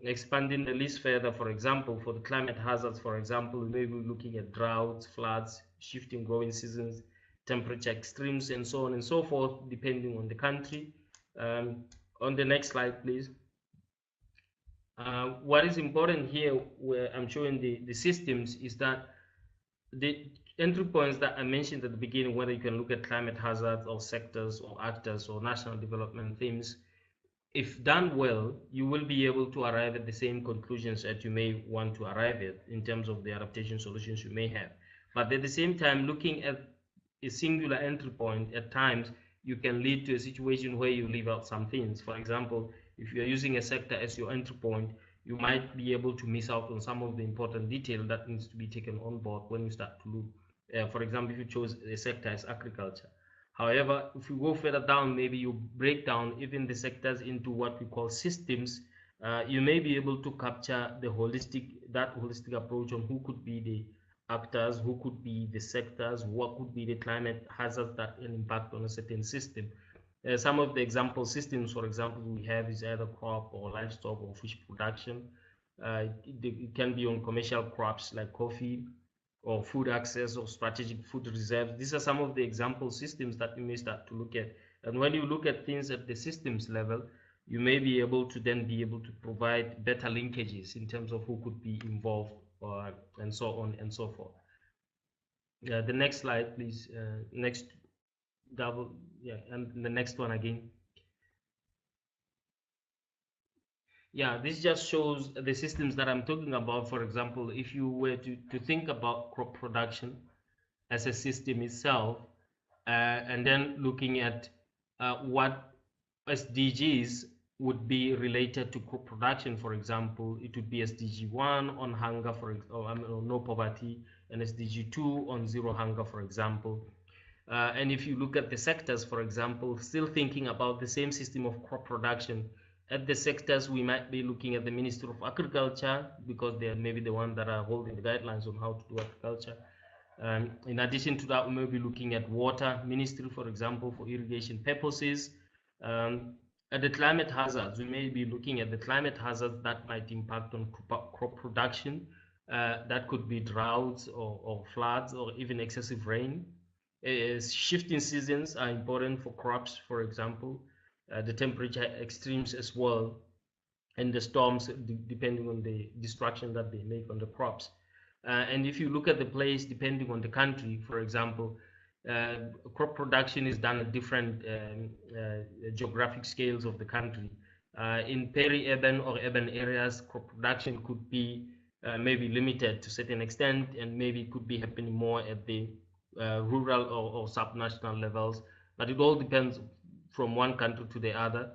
expanding the list further, for example, for the climate hazards, for example, we may be looking at droughts, floods, shifting growing seasons, temperature extremes, and so on and so forth, depending on the country. On the next slide, please. What is important here, where I'm showing the systems, is that the entry points that I mentioned at the beginning, whether you can look at climate hazards or sectors or actors or national development themes, if done well, you will be able to arrive at the same conclusions that you may want to arrive at in terms of the adaptation solutions you may have. But at the same time, looking at a singular entry point at times, you can lead to a situation where you leave out some things. For example, if you're using a sector as your entry point, you might be able to miss out on some of the important detail that needs to be taken on board when you start to look. For example, if you chose a sector as agriculture. However, if you go further down, maybe you break down even the sectors into what we call systems. You may be able to capture that holistic approach on who could be the actors, who could be the sectors, what could be the climate hazards that can impact on a certain system. Some of the example systems, for example, we have is either crop or livestock or fish production. It can be on commercial crops like coffee, or food access or strategic food reserves. These are some of the example systems that you may start to look at. And when you look at things at the systems level, you may be able to then be able to provide better linkages in terms of who could be involved, and so on and so forth. The next slide, please. Next double, yeah, and the next one again. Yeah, this just shows the systems that I'm talking about. For example, if you were to think about crop production as a system itself, and then looking at what SDGs would be related to crop production. For example, it would be SDG 1 on hunger, or no poverty, and SDG 2 on zero hunger, for example. And if you look at the sectors, for example, still thinking about the same system of crop production, at the sectors, we might be looking at the Ministry of Agriculture, because they are maybe the ones that are holding the guidelines on how to do agriculture. In addition to that, we may be looking at water ministry, for example, for irrigation purposes. At the climate hazards, we may be looking at the climate hazards that might impact on crop production. That could be droughts or floods or even excessive rain. Shifting seasons are important for crops, for example. The temperature extremes as well, and the storms, depending on the destruction that they make on the crops. And if you look at the place, depending on the country, for example, crop production is done at different geographic scales of the country. In peri-urban or urban areas, crop production could be maybe limited to a certain extent, and maybe it could be happening more at the rural or subnational levels. But it all depends from one country to the other.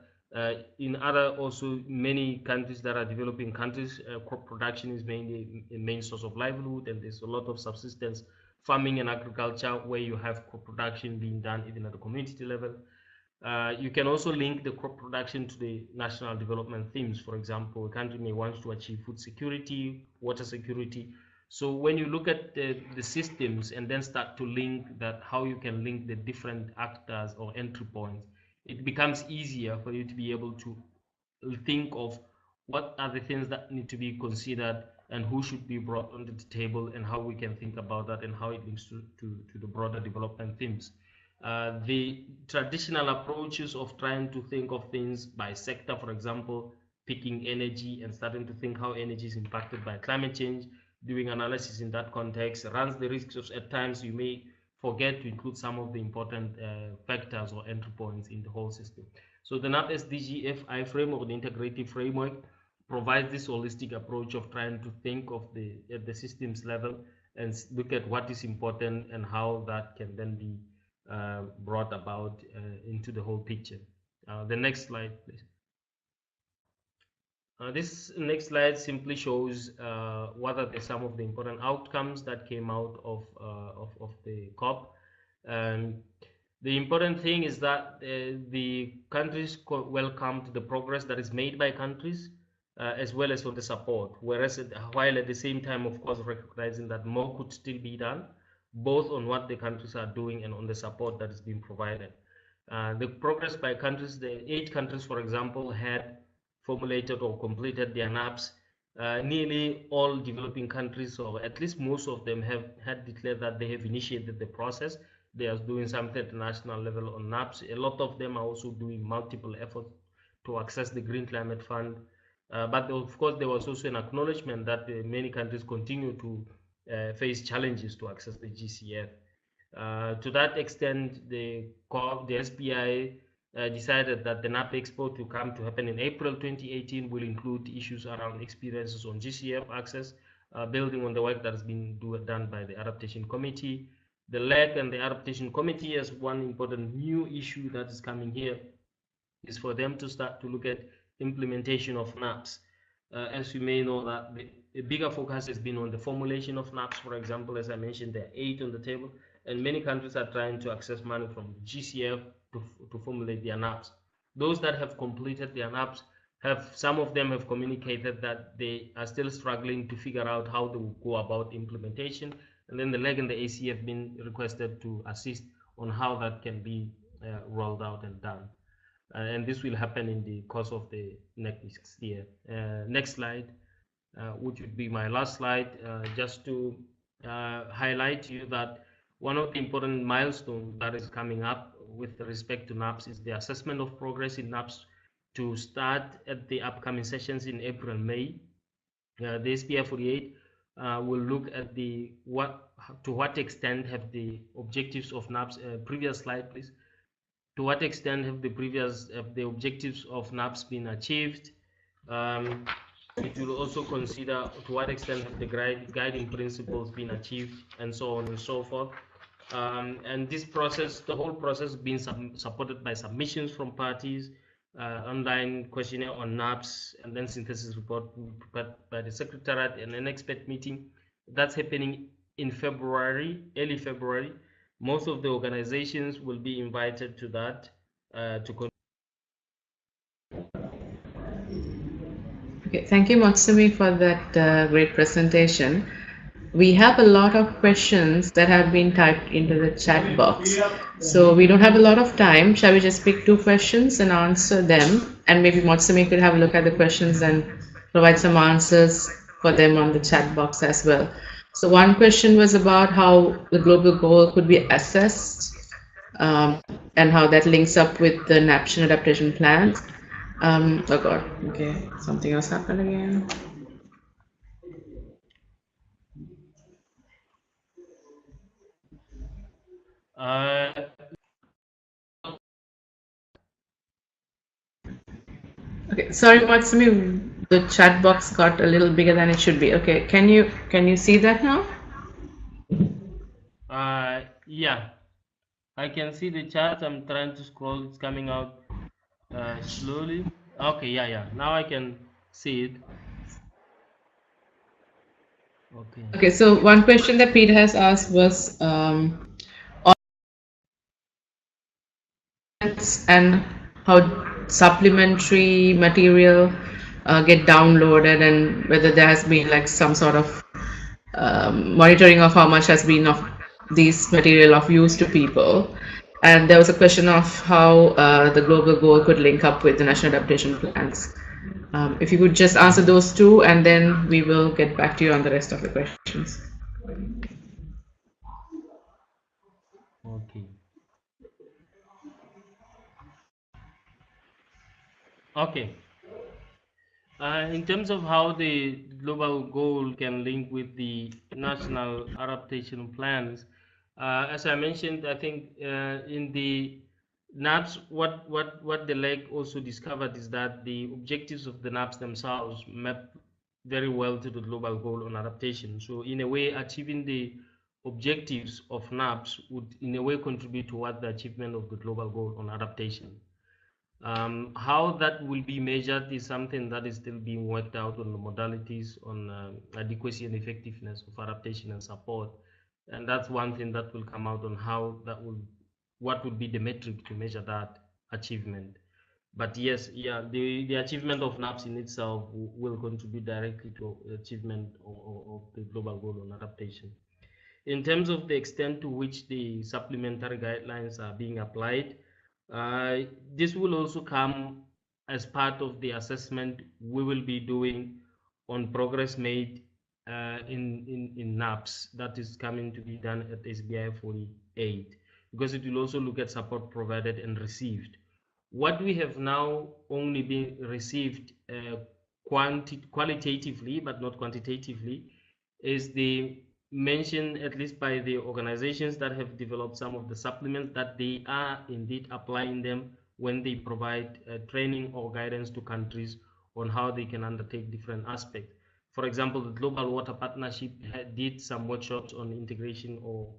In other also many countries that are developing countries, crop production is mainly a main source of livelihood, and there's a lot of subsistence farming and agriculture where you have crop production being done even at the community level. You can also link the crop production to the national development themes. For example, a country may want to achieve food security, water security. So when you look at the systems and then start to link that, how you can link the different actors or entry points, it becomes easier for you to be able to think of what are the things that need to be considered and who should be brought onto the table and how we can think about that and how it links to the broader development themes. The traditional approaches of trying to think of things by sector, for example, picking energy and starting to think how energy is impacted by climate change, doing analysis in that context, runs the risks of at times you may forget to include some of the important factors or entry points in the whole system. So the NAP SDG FI framework, the integrative framework, provides this holistic approach of trying to think of at the systems level and look at what is important and how that can then be brought about into the whole picture. The next slide, please. This next slide simply shows what are some of the important outcomes that came out of the COP. The important thing is that the countries welcomed the progress that is made by countries as well as for the support, whereas while at the same time, of course, recognizing that more could still be done, both on what the countries are doing and on the support that is being provided. The progress by countries, the 8 countries, for example, had formulated or completed their NAPs. Nearly all developing countries, or at least most of them, had declared that they have initiated the process. They are doing something at the national level on NAPs. A lot of them are also doing multiple efforts to access the Green Climate Fund. But of course, there was also an acknowledgement that many countries continue to face challenges to access the GCF. To that extent, the SBI decided that the NAP Expo to come to happen in April 2018 will include issues around experiences on GCF access, building on the work that has been done by the Adaptation Committee. The LEC and the Adaptation Committee, as one important new issue that is coming here, is for them to start to look at implementation of NAPs. As you may know, that the bigger focus has been on the formulation of NAPs. For example, as I mentioned, there are 8 on the table, and many countries are trying to access money from GCF to formulate their NAPs. Those that have completed their NAPs, some of them have communicated that they are still struggling to figure out how to go about implementation, and then the LEG and the AC have been requested to assist on how that can be rolled out and done. And this will happen in the course of the next year. Next slide, which would be my last slide, just to highlight to you that one of the important milestones that is coming up with respect to NAPs is the assessment of progress in NAPs to start at the upcoming sessions in April, May. The SPI 48 will look at to what extent have the objectives of NAPs, previous slide please, to what extent have the objectives of NAPs been achieved. It will also consider to what extent have the guiding principles been achieved, and so on and so forth. And this process, the whole process, being supported by submissions from parties, online questionnaire on NAPs, and then synthesis report prepared by the Secretariat, and an expert meeting that's happening in February, early February. Most of the organizations will be invited to that. Okay, thank you, Motsomi, for that great presentation. We have a lot of questions that have been typed into the chat box. So we don't have a lot of time. Shall we just pick 2 questions and answer them? And maybe Motsomi could have a look at the questions and provide some answers for them on the chat box as well. So one question was about how the global goal could be assessed and how that links up with the National Adaptation Plans. Oh God, okay, something else happened again. Okay, sorry, Matsumi, the chat box got a little bigger than it should be. Okay, can you see that now? Yeah, I can see the chat. I'm trying to scroll. It's coming out. Slowly. Okay, yeah. Now I can see it. Okay. Okay, so one question that Peter has asked was on and how supplementary material get downloaded, and whether there has been like some sort of monitoring of how much has been of these material of use to people. And there was a question of how the global goal could link up with the national adaptation plans. If you could just answer those two, and then we will get back to you on the rest of the questions. Okay. Okay. In terms of how the global goal can link with the national adaptation plans, as I mentioned, I think in the NAPS, what the leg also discovered is that the objectives of the NAPS themselves map very well to the global goal on adaptation. So in a way, achieving the objectives of NAPS would in a way contribute toward the achievement of the global goal on adaptation. How that will be measured is something that is still being worked out on the modalities on adequacy and effectiveness of adaptation and support. And that's one thing that will come out on how that will, what would be the metric to measure that achievement. But yes, yeah, the achievement of NAPS in itself will contribute directly to achievement of the global goal on adaptation. In terms of the extent to which the supplementary guidelines are being applied, uh, this will also come as part of the assessment we will be doing on progress made in NAPS that is coming to be done at SBI 48, because it will also look at support provided and received. What we have now only been received qualitatively but not quantitatively is the mention, at least by the organizations that have developed some of the supplements, that they are indeed applying them when they provide training or guidance to countries on how they can undertake different aspects. For example, the Global Water Partnership did some workshops on integration or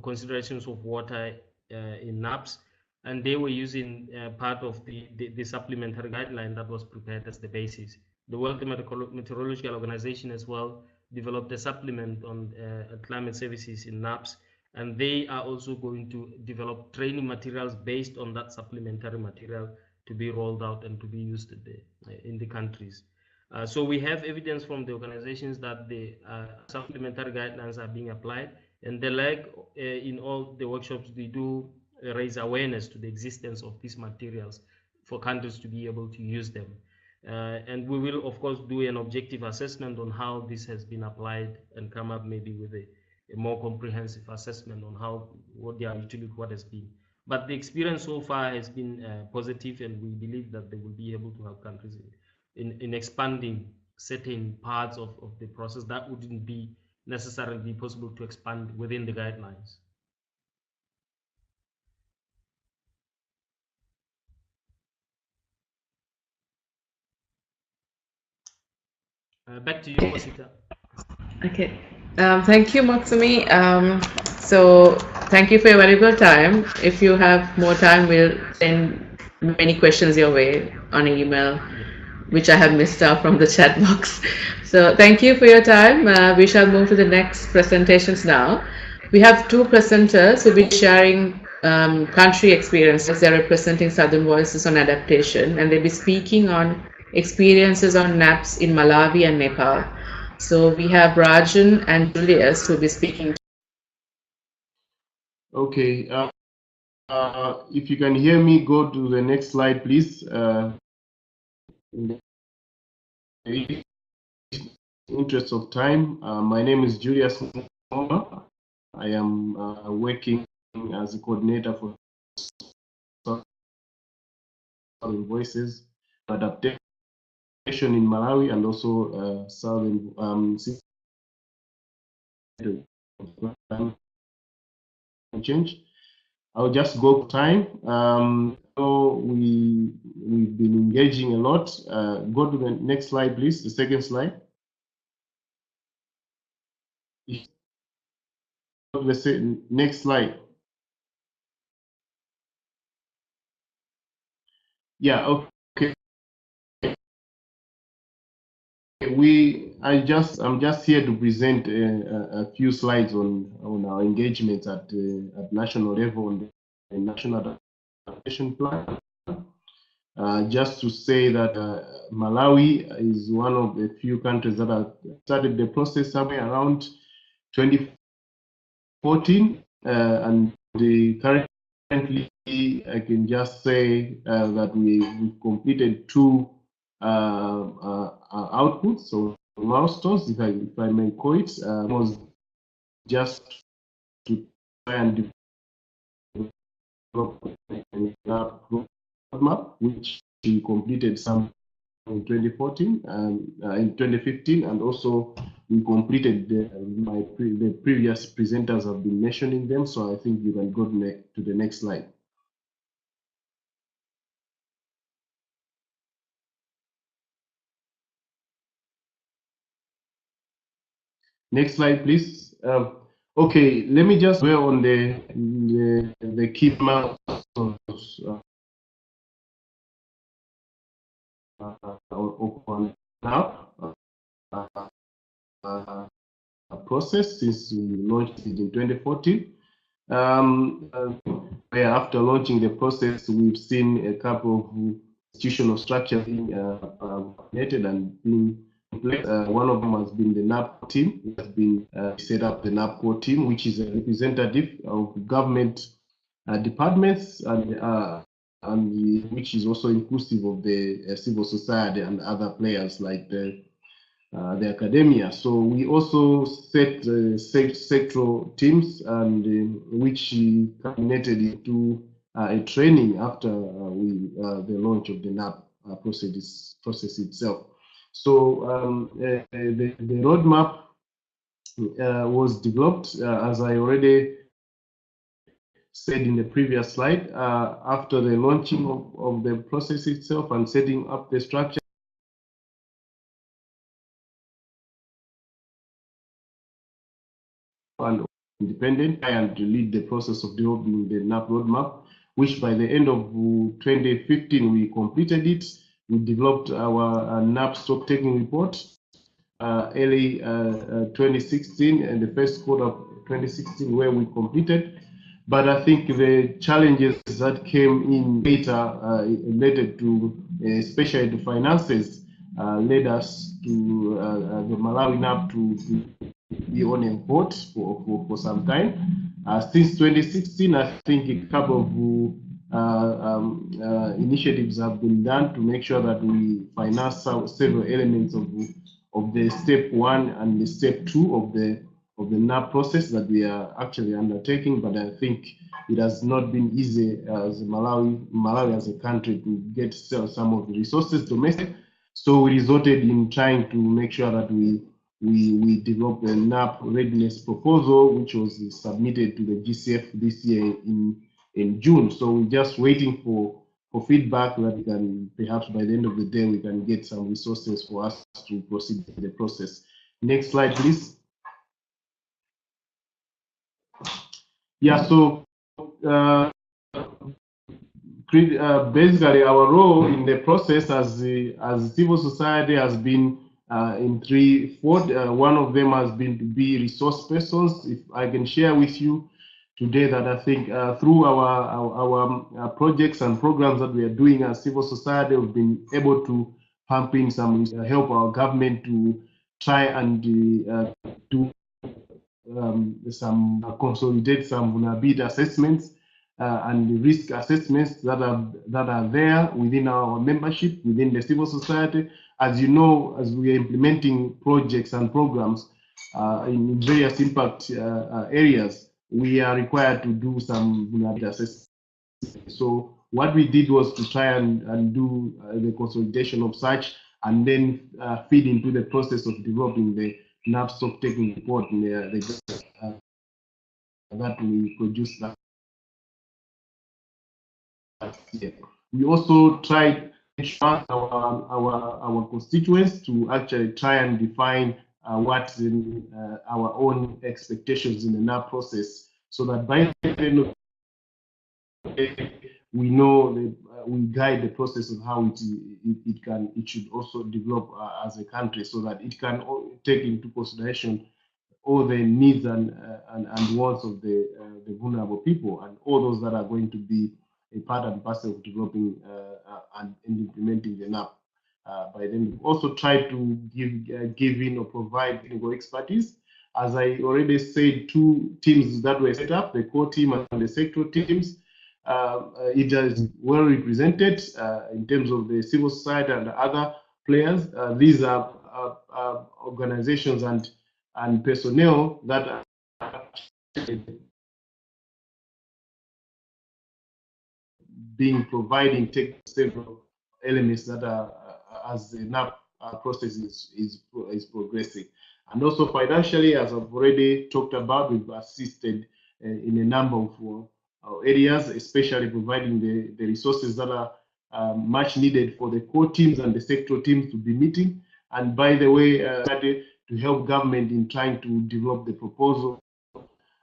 considerations of water in NAPS, and they were using part of the supplementary guideline that was prepared as the basis. The World Meteorological Organization as well developed a supplement on climate services in NAPS, and they are also going to develop training materials based on that supplementary material to be rolled out and to be used in the countries. So we have evidence from the organizations that the supplementary guidelines are being applied, and in all the workshops they do raise awareness to the existence of these materials for countries to be able to use them. And we will, of course, do an objective assessment on how this has been applied and come up maybe with a more comprehensive assessment on what their utility, what has been. But the experience so far has been positive, and we believe that they will be able to help countries in expanding certain parts of the process that wouldn't be necessarily possible to expand within the guidelines. Back to you, Mosita. Okay. Thank you, Motsomi. So thank you for your valuable time. If you have more time, we'll send many questions your way on email, which I have missed out from the chat box. So thank you for your time. We shall move to the next presentations now. We have two presenters who will be sharing country experiences. They're representing Southern Voices on Adaptation, and they'll be speaking on experiences on NAPS in Malawi and Nepal. So we have Rajan and Julius who will be speaking. Okay. If you can hear me, go to the next slide, please. In the interest of time, my name is Julius. I am working as a coordinator for Southern Voices Adaptation in Malawi, and also Southern change. I'll just go time. So we've been engaging a lot. Go to the next slide, please. The second slide. The next slide. Yeah, okay. I'm just here to present a few slides on our engagements at national level on the National Adaptation Plan. Just to say that Malawi is one of the few countries that have started the process somewhere around 2014, and currently I can just say that we've completed two outputs, so milestones, if I may call it, was just to try and develop a roadmap, which we completed some in 2014 and in 2015, and also we completed the previous presenters have been mentioning them, so I think you can go to the next slide. Next slide, please. Okay, let me just dwell on the key milestones now. Process since we launched it in 2014. After launching the process, we've seen a couple of institutional structures being created and being in place. One of them has been the NAPCO team. It has been set up, the NAPCO team, which is a representative of government departments and which is also inclusive of the civil society and other players like the academia. So we also set sectoral teams, and which culminated into a training after the launch of the NAP process itself. So the roadmap was developed, as I already said in the previous slide, after the launching of the process itself and setting up the structure and independent and to lead the process of developing the NAP roadmap, which by the end of 2015 we completed it. We developed our NAP stock taking report early 2016 and the first quarter of 2016, where we completed. But I think the challenges that came in later related to especially the finances led us to the Malawi NAP to be on a hold for some time. Since 2016, I think a couple of initiatives have been done to make sure that we finance several elements of the step 1 and the step 2 of the NAP process that we are actually undertaking. But I think it has not been easy as Malawi as a country to get some of the resources domestic. So we resorted in trying to make sure that we developed a NAP readiness proposal, which was submitted to the GCF this year in June. So we're just waiting for feedback that we can, perhaps by the end of the day, we can get some resources for us to proceed with the process. Next slide, please. Yeah, so basically our role in the process as civil society has been in threefold. One of them has been to be resource persons. If I can share with you today that I think through our projects and programs that we are doing as civil society, we've been able to pump in some help our government to try and do consolidate some vulnerability assessments and risk assessments that are there within our membership, within the civil society. As you know, as we are implementing projects and programs in various impact areas, we are required to do some vulnerability assessments. So what we did was to try and do the consolidation of such, and then feed into the process of developing the NAP stock taking report that we produced last year. We also tried our constituents to actually try and define what our own expectations in the NAP process, so that by the end of the day, we know we guide the process of how it should also develop as a country, so that it can take into consideration all the needs and wants of the vulnerable people, and all those that are going to be a part and parcel of developing and implementing the NAP. By then, also try to give in or provide technical expertise. As I already said, 2 teams that were set up, the core team and the sectoral teams. It is well represented in terms of the civil society and other players. These are organizations and personnel that are providing several elements that are as the NAP process is progressing. And also financially, as I've already talked about, we've assisted in a number of areas, especially providing the resources that are much needed for the core teams and the sectoral teams to be meeting. And by the way, to help government in trying to develop the proposal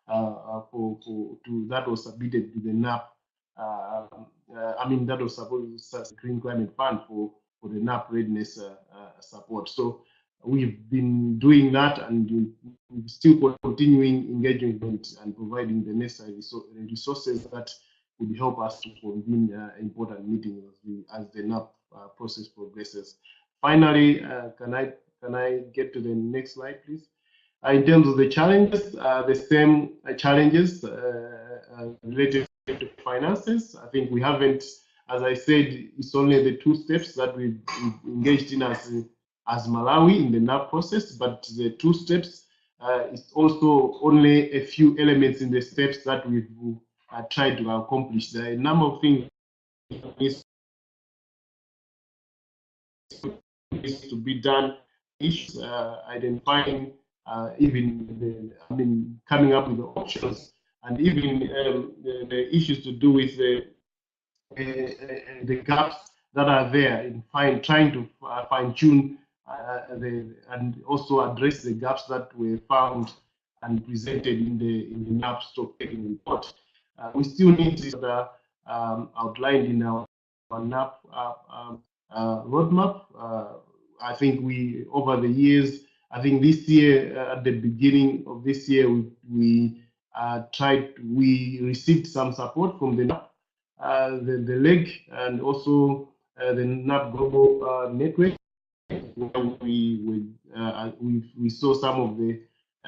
that was submitted to the NAP. That was supposed to Green Climate Fund for the NAP readiness support. So we've been doing that, and we're still continuing engagement and providing the necessary resources that would help us to convene important meetings as the NAP process progresses. Finally, can I get to the next slide, please? In terms of the challenges, the same challenges related to finances. I think we haven't, as I said, it's only the 2 steps that we've engaged in as Malawi in the NAP process, but the 2 steps, it's also only a few elements in the steps that we've tried to accomplish. There are a number of things to be done, issues, identifying, coming up with the options, and even the issues to do with the gaps that are there in trying to fine-tune and also address the gaps that were found and presented in the NAP stock-taking report. We still need this outlined in our NAP roadmap. I think over the years, I think this year, at the beginning of this year, we received some support from the NAP, the leg, and also the NAP Global Network. We saw some of the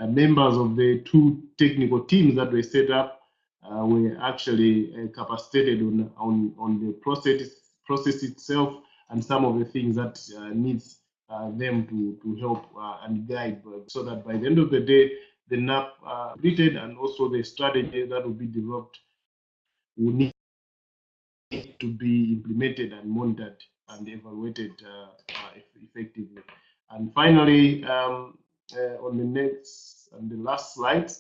members of the 2 technical teams that were set up were actually capacitated on the process itself, and some of the things that needs them to help and guide, so that by the end of the day, the NAP completed, and also the strategy that will be developed will need to be implemented and monitored and evaluated effectively. And finally, on the next and the last slide,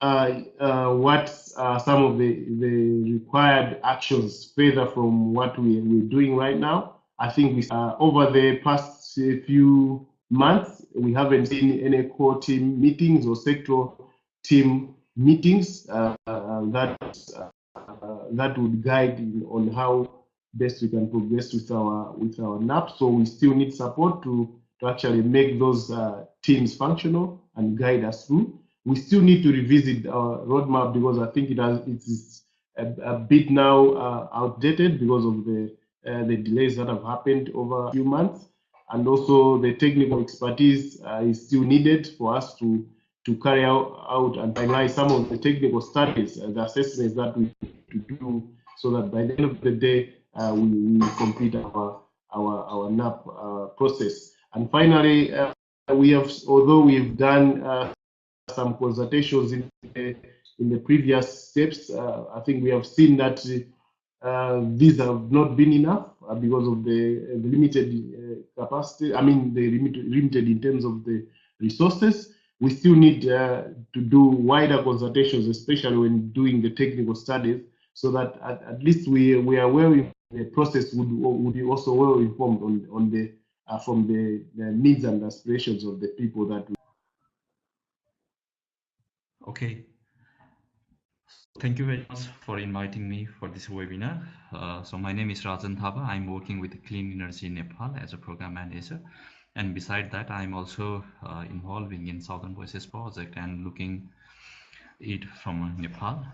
what are some of the required actions further from what we're doing right now? I think over the past few months, we haven't seen any core team meetings or sectoral team meetings that would guide on how best we can progress with our NAP. So we still need support to actually make those teams functional and guide us through. We still need to revisit our roadmap, because I think it is a bit now outdated because of the delays that have happened over a few months, and also the technical expertise is still needed for us to carry out and finalize some of the technical studies, the assessments that we need to do, so that by the end of the day we complete our NAP process. And finally, although we've done some consultations in the previous steps, I think we have seen that these have not been enough because of the limited capacity. Limited in terms of the resources. We still need to do wider consultations, especially when doing the technical studies, so that at least we are aware the process would be also well informed on the from the needs and aspirations of the people that we. Okay. Thank you very much for inviting me for this webinar. So my name is Rajan Thapa. I'm working with Clean Energy Nepal as a program manager. And beside that, I'm also involving in Southern Voices project and looking it from Nepal.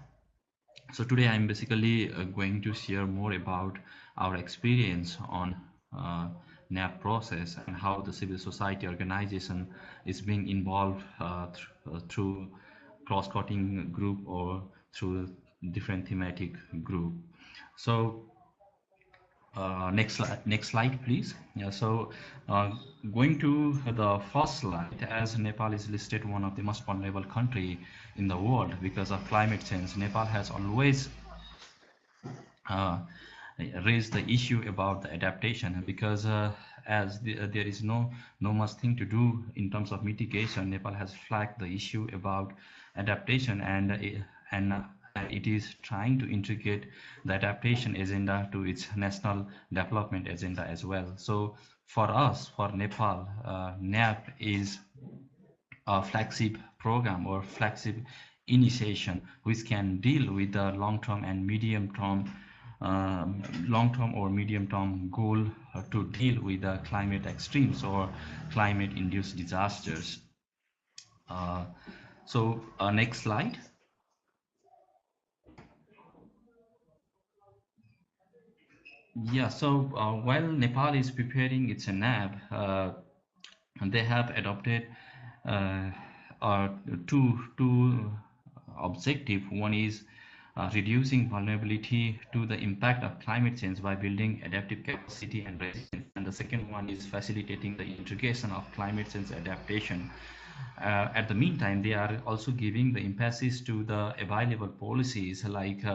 So today I'm basically going to share more about our experience on NAP process and how the civil society organization is being involved through cross-cutting group or through different thematic group. So next slide, please. Yeah, so going to the first slide, as Nepal is listed one of the most vulnerable country in the world because of climate change, Nepal has always raised the issue about the adaptation because as there is no much thing to do in terms of mitigation, Nepal has flagged the issue about adaptation and it is trying to integrate the adaptation agenda to its national development agenda as well. So for us, for Nepal, NAP is a flagship program or flagship initiation which can deal with the long-term and medium-term or medium-term goal to deal with the climate extremes or climate-induced disasters. Next slide. Yeah, so while Nepal is preparing its NAP, they have adopted two objectives. One is reducing vulnerability to the impact of climate change by building adaptive capacity and resilience. And the second one is facilitating the integration of climate change adaptation. At the meantime, they are also giving the emphasis to the available policies like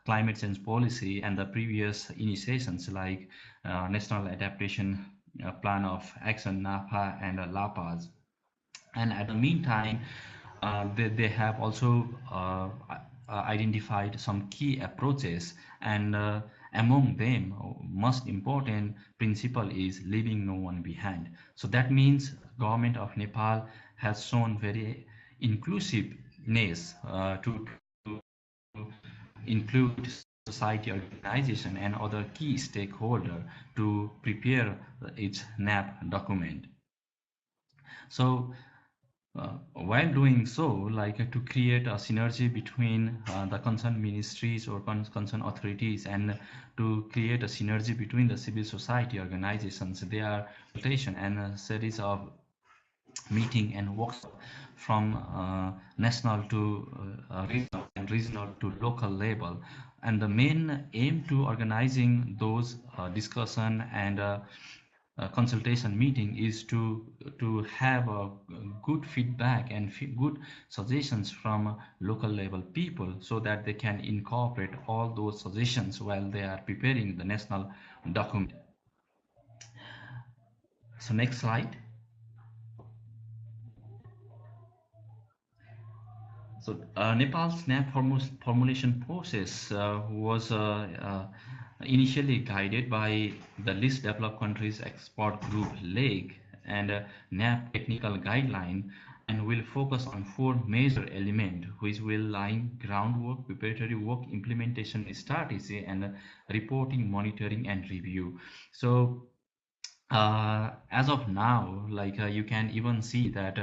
climate change policy and the previous initiations like National Adaptation Plan of Action, NAPA and LAPAs. And at the meantime, they have also identified some key approaches, and among them, most important principle is leaving no one behind. So that means government of Nepal has shown very inclusiveness to include society organization and other key stakeholder to prepare its NAP document. So while doing so, like to create a synergy between the concerned ministries or concerned authorities and to create a synergy between the civil society organizations, there are rotation and a series of meeting and workshop from national to regional and regional to local level, and the main aim to organizing those discussion and consultation meeting is to have a good feedback and good suggestions from local level people so that they can incorporate all those suggestions while they are preparing the national document. So next slide. So Nepal's NAP formulation process was initially guided by the least developed countries expert group LEG and NAP technical guideline, and will focus on four major elements which will line groundwork, preparatory work, implementation strategy, and reporting, monitoring, and review. So as of now, like you can even see that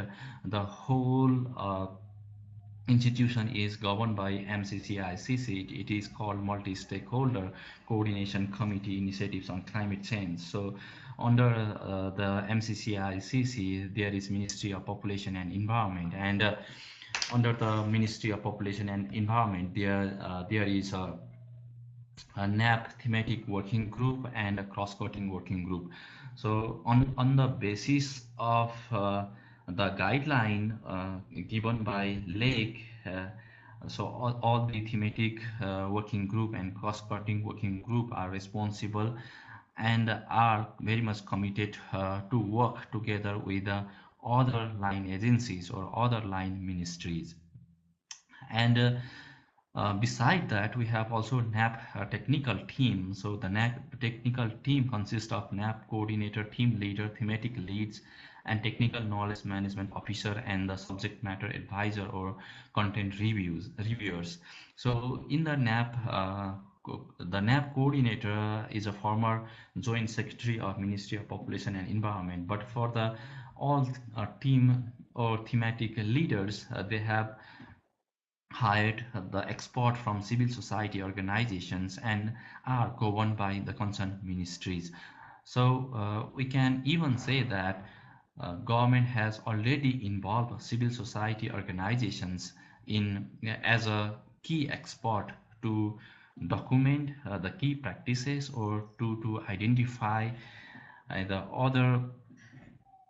the whole institution is governed by MCCICC. It is called Multi-Stakeholder Coordination Committee Initiatives on Climate Change. So under the MCCICC, there is Ministry of Population and Environment, and under the Ministry of Population and Environment, there is a NAP thematic working group and a cross-cutting working group. So on the basis of the guideline given by LEG, so all the thematic working group and cross-cutting working group are responsible and are very much committed to work together with other line agencies or other line ministries. And beside that, we have also NAP technical team. So the NAP technical team consists of NAP coordinator, team leader, thematic leads, and technical knowledge management officer and the subject matter advisor or content reviewers. So in the NAP coordinator is a former joint secretary of Ministry of Population and Environment, but for the all team or thematic leaders, they have hired the expert from civil society organizations and are governed by the concerned ministries. So we can even say that government has already involved civil society organizations in as a key expert to document the key practices or to identify the other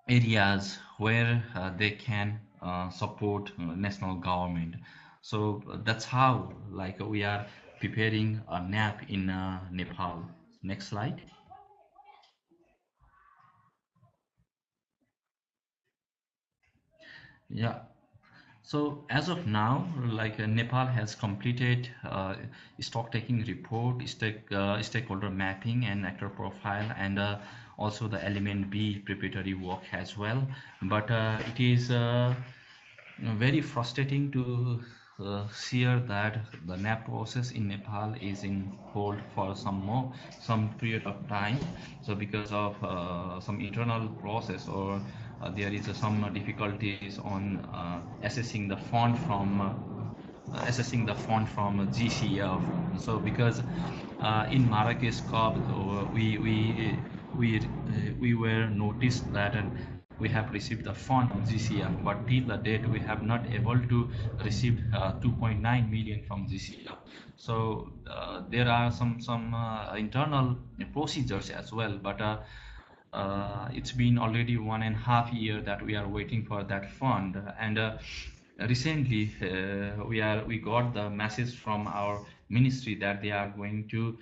areas where they can support national government. So that's how like we are preparing a NAP in Nepal. Next slide. Yeah. So as of now, like Nepal has completed stock taking report, stakeholder mapping and actor profile, and also the element B preparatory work as well. But it is very frustrating to hear that the NAP process in Nepal is in hold for some period of time. So because of some internal process or there is some difficulties on assessing the fund from GCF. So because in Marrakesh COP we were noticed that we have received the fund from GCF, but till the date we have not able to receive 2.9 million from GCF. So there are some internal procedures as well, but it's been already 1.5 years that we are waiting for that fund. And recently we got the message from our ministry that they are going to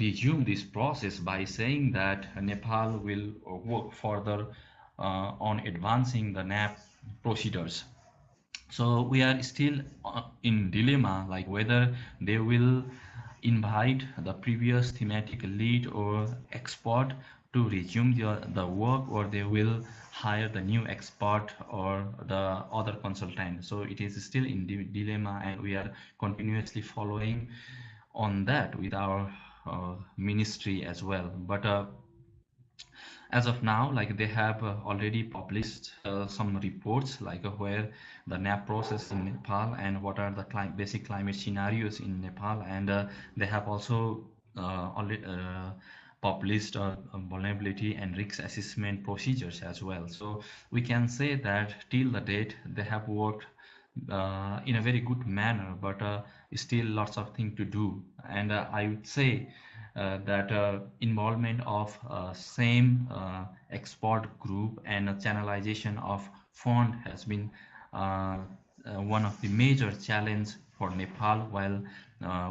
resume this process by saying that Nepal will work further on advancing the NAP procedures. So we are still in dilemma, like whether they will invite the previous thematic lead or expert to resume the work, or they will hire the new expert or the other consultant. So it is still in dilemma, and we are continuously following on that with our ministry as well. But as of now, like they have already published some reports, like where the NAP process in Nepal and what are the basic climate scenarios in Nepal, and they have also already published vulnerability and risk assessment procedures as well. So we can say that till the date they have worked in a very good manner, but still lots of things to do. And I would say that involvement of same expert group and channelization of fund has been one of the major challenge for Nepal while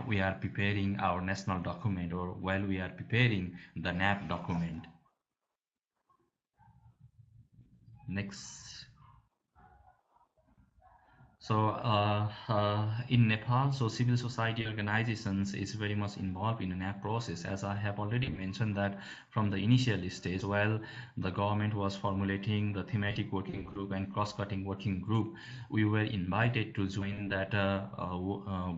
we are preparing our national document, or while we are preparing the NAP document. Next. So in Nepal, so civil society organizations is very much involved in the NAP process, as I have already mentioned that from the initial stage, while the government was formulating the thematic working group and cross-cutting working group, we were invited to join that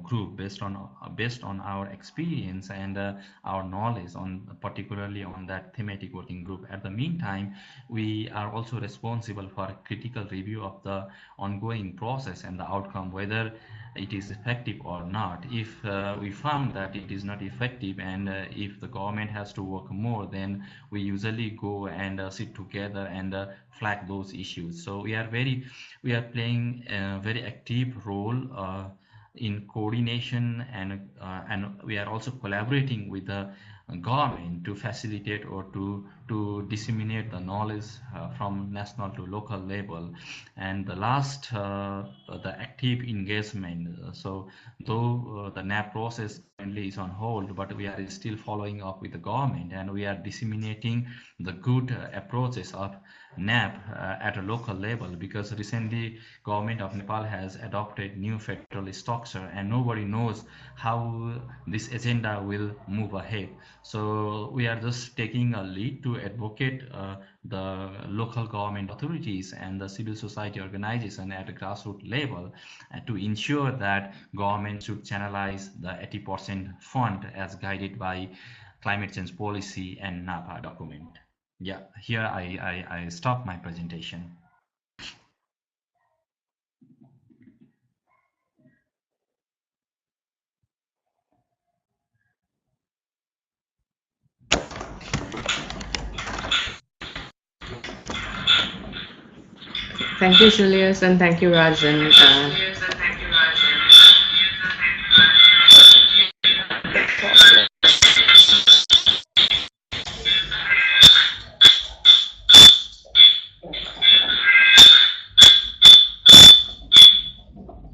group based on our experience and our knowledge on particularly on that thematic working group. At the meantime, we are also responsible for a critical review of the ongoing process and the outcome, whether it is effective or not. If we found that it is not effective and if the government has to work more, then we usually go and sit together and flag those issues. So we are playing a very active role in coordination, and we are also collaborating with the government to facilitate or to disseminate the knowledge from national to local level. And the last the active engagement. So though the NAP process currently is on hold, but we are still following up with the government, and we are disseminating the good approaches of NAP at a local level, because recently government of Nepal has adopted new federal structure and nobody knows how this agenda will move ahead. So we are just taking a lead to advocate the local government authorities and the civil society organization at a grassroots level to ensure that government should channelize the 80% fund as guided by climate change policy and NAPA document. Yeah, here I stop my presentation. Thank you, Julius, and thank you, Rajan.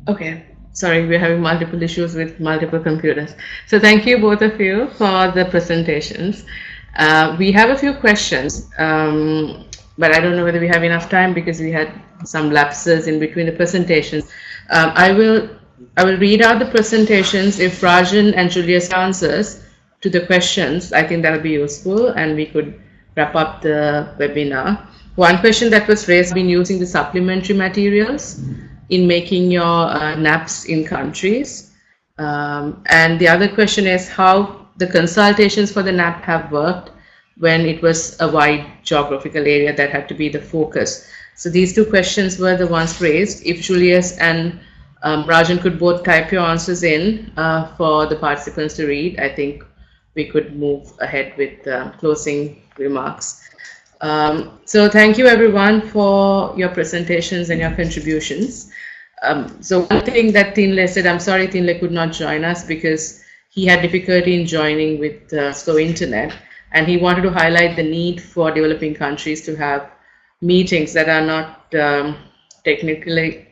Okay, sorry, we're having multiple issues with multiple computers. So thank you, both of you, for the presentations. We have a few questions, but I don't know whether we have enough time because we had some lapses in between the presentations. I will read out the presentations. If Rajan and Julius answers to the questions, I think that will be useful and we could wrap up the webinar. One question that was raised, been using the supplementary materials in making your NAPs in countries. And the other question is how the consultations for the NAP have worked when it was a wide geographical area that had to be the focus. So these two questions were the ones raised. If Julius and Rajan could both type your answers in for the participants to read, I think we could move ahead with closing remarks. So thank you everyone for your presentations and your contributions. So one thing that Tinle said, I'm sorry Tinle could not join us because he had difficulty in joining with slow internet, and he wanted to highlight the need for developing countries to have meetings that are not technically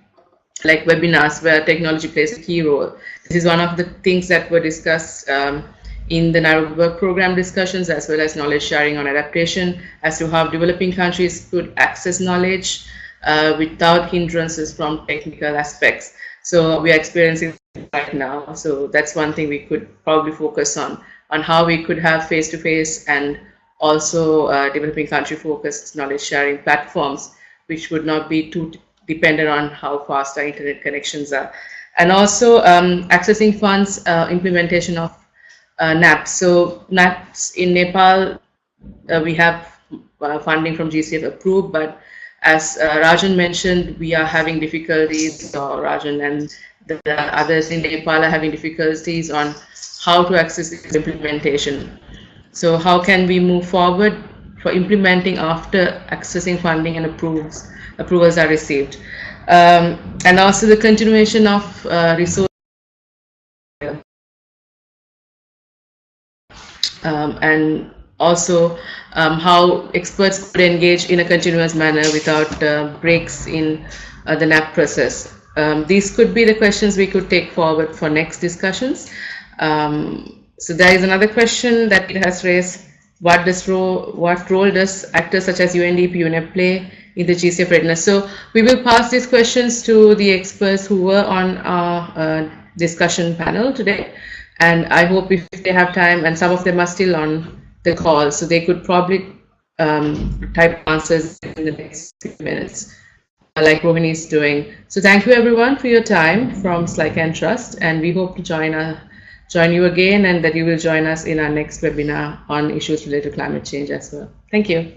like webinars where technology plays a key role. This is one of the things that were discussed in the Nairobi Work Program discussions, as well as knowledge sharing on adaptation, as to how developing countries could access knowledge without hindrances from technical aspects. So we are experiencing right now. So that's one thing we could probably focus on how we could have face-to-face and also developing country focused knowledge sharing platforms, which would not be too dependent on how fast our internet connections are. And also accessing funds, implementation of NAPs. So NAPs in Nepal, we have funding from GCF approved, but as Rajan mentioned, we are having difficulties, or Rajan and the others in Nepal are having difficulties on how to access this implementation. So how can we move forward for implementing after accessing funding and approvals are received? And also the continuation of resource and also how experts could engage in a continuous manner without breaks in the NAP process. These could be the questions we could take forward for next discussions. So there is another question that it has raised. What role does actors such as UNDP, UNEP play in the GCF readiness? So we will pass these questions to the experts who were on our discussion panel today. And I hope if they have time, and some of them are still on the call, so they could probably type answers in the next few minutes, like Rohini is doing. So thank you everyone for your time from SLYCAN Trust, and we hope to join you again, and that you will join us in our next webinar on issues related to climate change as well. Thank you.